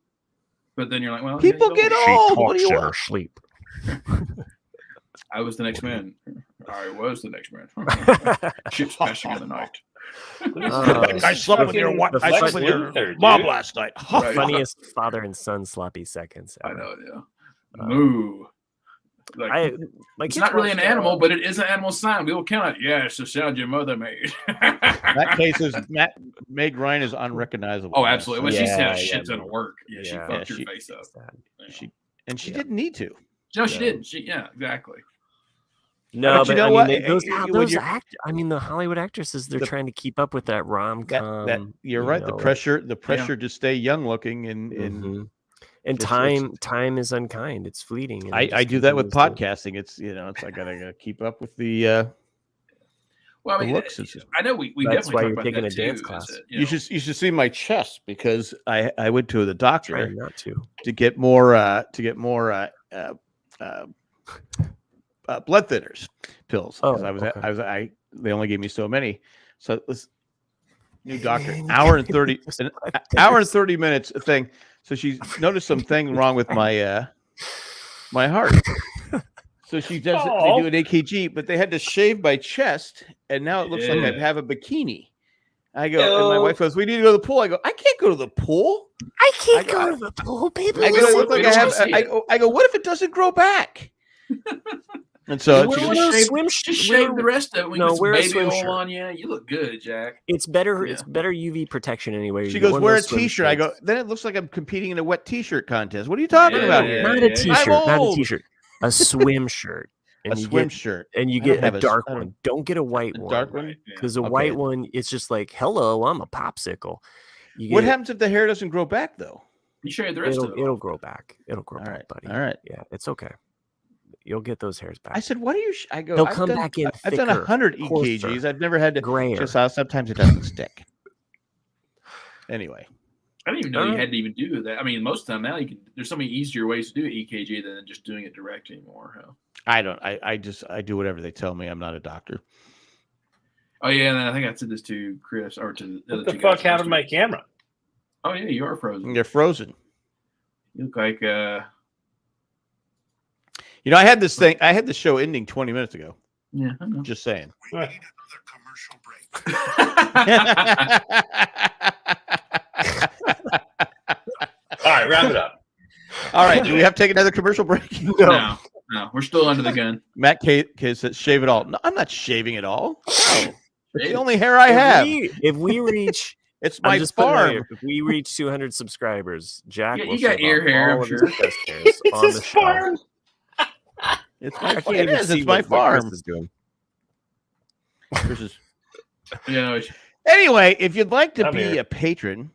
S1: But then you're like, "Well,
S2: People
S1: yeah,
S2: get
S1: he's
S2: old. What do you
S4: in
S2: want?
S4: her sleep.
S1: I was the next man. I was the next man. Ships passing in the night.
S2: I slept with your
S3: Fucking
S2: wife. I
S3: Lex
S2: slept with your
S3: Luthor,
S2: mom
S3: dude.
S2: last night.
S1: Right.
S4: Funniest father and son sloppy seconds.
S1: I
S4: ever.
S1: know, yeah.
S4: Um,
S1: Moo. Like, it's not really an animal, but it is an animal sound. We will count it. Yeah, it's the sound your mother made.
S2: That case is Meg Ryan is unrecognizable.
S1: Oh, absolutely. Well, she's had
S4: Yeah,
S1: a shit
S4: yeah,
S1: ton of work. Yeah, she
S4: yeah.
S1: fucked
S2: Yeah,
S1: your face up.
S2: She didn't need to.
S1: No, she
S4: Yeah.
S1: didn't. Yeah, exactly.
S4: No,
S2: But you
S4: but
S2: know
S4: I
S2: what?
S4: mean, those
S2: When you're-
S4: I mean, the Hollywood actresses, they're trying to keep up with that rom com.
S2: You're right. The pressure to stay young looking and
S4: and
S2: it's-
S4: time is unkind. It's fleeting. and it
S2: I
S4: just
S2: do that with
S4: continues to-
S2: podcasting. It's it's I gotta keep up with the
S1: Well, I mean,
S2: looks.
S1: I know we
S4: That's
S1: definitely
S4: why
S1: talk
S4: you're
S1: about
S4: taking
S1: that
S4: a dance
S1: too,
S4: class.
S1: is that,
S2: you should see my chest because I went to the doctor
S4: Trying not to.
S2: to get more blood thinners pills.
S4: Oh,
S2: 'Cause
S4: okay.
S2: they only gave me so many. So this new doctor, an hour and 30 minutes thing. So she noticed something wrong with my my heart. So she does it, they do an AKG, but they had to shave my chest, and now it looks like I
S1: Yeah.
S2: have a bikini. I go, and my wife goes, "We need to go to the pool." I go, "I can't go to the pool."
S4: I can't
S2: go
S4: to the pool, baby.
S2: I go,
S1: Listen,
S2: look like
S1: we
S2: I
S1: don't
S2: have.
S1: wanna see
S2: I go, what if it doesn't grow back? And so
S1: Wear
S2: she
S1: one
S2: goes,
S1: of those
S4: swim
S1: just shave the rest of it. We
S4: No,
S1: put some
S4: wear a
S1: baby
S4: swim
S1: oil
S4: shirt.
S1: on you. You look good, Jack.
S4: It's better.
S1: Yeah.
S4: It's better UV protection anyway.
S2: she
S4: You
S2: goes,
S4: wear
S2: wear a
S4: those swim
S2: t-shirt. I go,
S4: shirts.
S2: then it looks like I'm competing in a wet t-shirt contest. What are you talking
S1: Yeah,
S2: about
S1: yeah,
S2: here?
S4: Not
S1: yeah.
S4: a t-shirt. Not a
S2: old.
S4: t-shirt. A swim shirt.
S2: A
S4: And you
S2: swim
S4: get
S2: shirt.
S4: and you
S2: I don't
S4: get
S2: have
S4: a
S2: a-
S4: dark
S2: I don't-
S4: one. Don't get a white
S2: A
S4: one.
S2: dark one?
S1: Right, yeah.
S4: Because a
S2: Okay.
S4: white one, it's just like, hello, I'm a popsicle. You
S2: What
S4: get-
S2: happens if the hair doesn't grow back though?
S1: You shave the rest of it.
S4: It'll grow back. It'll grow
S2: All
S4: back,
S2: right,
S4: buddy.
S2: all right.
S4: Yeah, it's okay. You'll get those hairs back.
S2: I said, what are you? I go,
S4: They'll
S2: I've
S4: come
S2: done,
S4: back in
S2: I've done
S4: thicker,
S2: 100
S4: coarser,
S2: EKGs. I've never had to.
S4: grayer.
S2: Just sometimes it doesn't stick. Anyway,
S1: I didn't even know you
S4: Alright.
S1: had to even do that. I mean, most of the time now you can. There's so many easier ways to do EKG than just doing it direct anymore. Huh?
S2: I don't. I do whatever they tell me. I'm not a doctor.
S1: Oh yeah, and I think I said this to Chris or to the other
S3: What the
S1: two
S3: fuck
S1: guys
S3: happened to
S1: last
S3: my camera?
S1: week. Oh yeah, you are frozen.
S2: They're frozen.
S1: You look like
S2: You know, I had this thing. I had the show ending 20 minutes ago.
S1: yeah. I know.
S2: Just saying.
S5: We need another commercial break.
S3: All right, wrap it up.
S2: All right. Do we have to take another commercial break?
S1: No, we're still under the gun.
S2: Matt K says shave it all. No, I'm not shaving it all. No. It's the
S1: Shave it.
S2: only hair I have.
S4: If we reach,
S2: It's
S4: I'm
S2: my
S4: just putting it out
S2: farm.
S4: here, if we reach 200 subscribers, Jack,
S1: Yeah,
S4: will
S1: you got
S4: shave
S1: ear
S4: off
S1: hair,
S4: all
S1: I'm
S4: of his
S1: sure.
S4: chest hairs on the show.
S2: It's
S4: I
S2: my
S4: can't
S2: farm.
S4: even
S2: It is.
S4: see
S2: It's my
S4: what Chris
S2: farm.
S4: is doing.
S2: Versus-
S1: You know,
S2: Anyway, if you'd like to
S3: I'm
S2: be
S3: here.
S2: a patron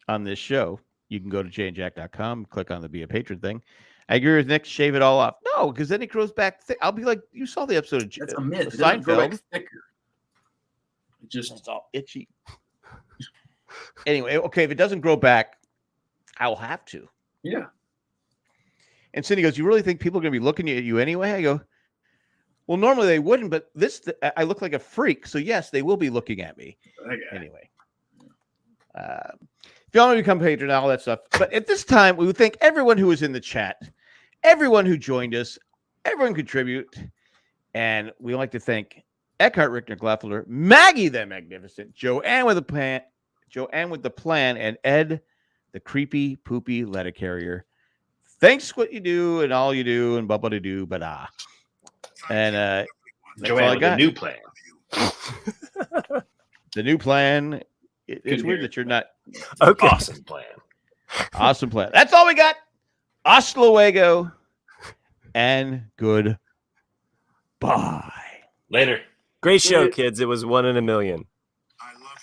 S2: on this show, you can go to jayandjack.com, click on the Be a Patron thing. I agree with Nick, shave it all off. No, because then it grows back thick. I'll be like, you saw the episode of
S1: that's a myth. It doesn't grow
S2: Seinfeld.
S1: back thicker. It just
S2: It's all itchy. Anyway, okay, if it doesn't grow back, I'll have to.
S1: yeah.
S2: And Cindy goes, you really think people are going to be looking at you anyway? I go, well, normally they wouldn't, but I look like a freak. So yes, they will be looking at me.
S1: Okay.
S2: Anyway. you want to become a patron, all that stuff. But at this time, we would thank everyone who was in the chat, everyone who joined us, everyone contribute. And we like to thank Eckhart Richter Gleffler, Maggie the Magnificent, Joanne with the plan, and Ed, the creepy, poopy letter carrier. Thanks for what you do and all you do and bubba do, but And that's
S6: Joanne,
S2: all I got.
S6: the new plan.
S2: The new plan. It's weird that you're not.
S4: Okay.
S6: Awesome plan.
S2: Awesome plan. That's all we got. Hasta luego and goodbye.
S6: Later.
S4: Great show, kids. It was 1 in a million.
S5: I love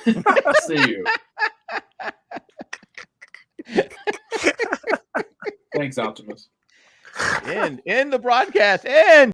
S5: you.
S1: See you. Thanks, Optimus.
S2: In the broadcast. And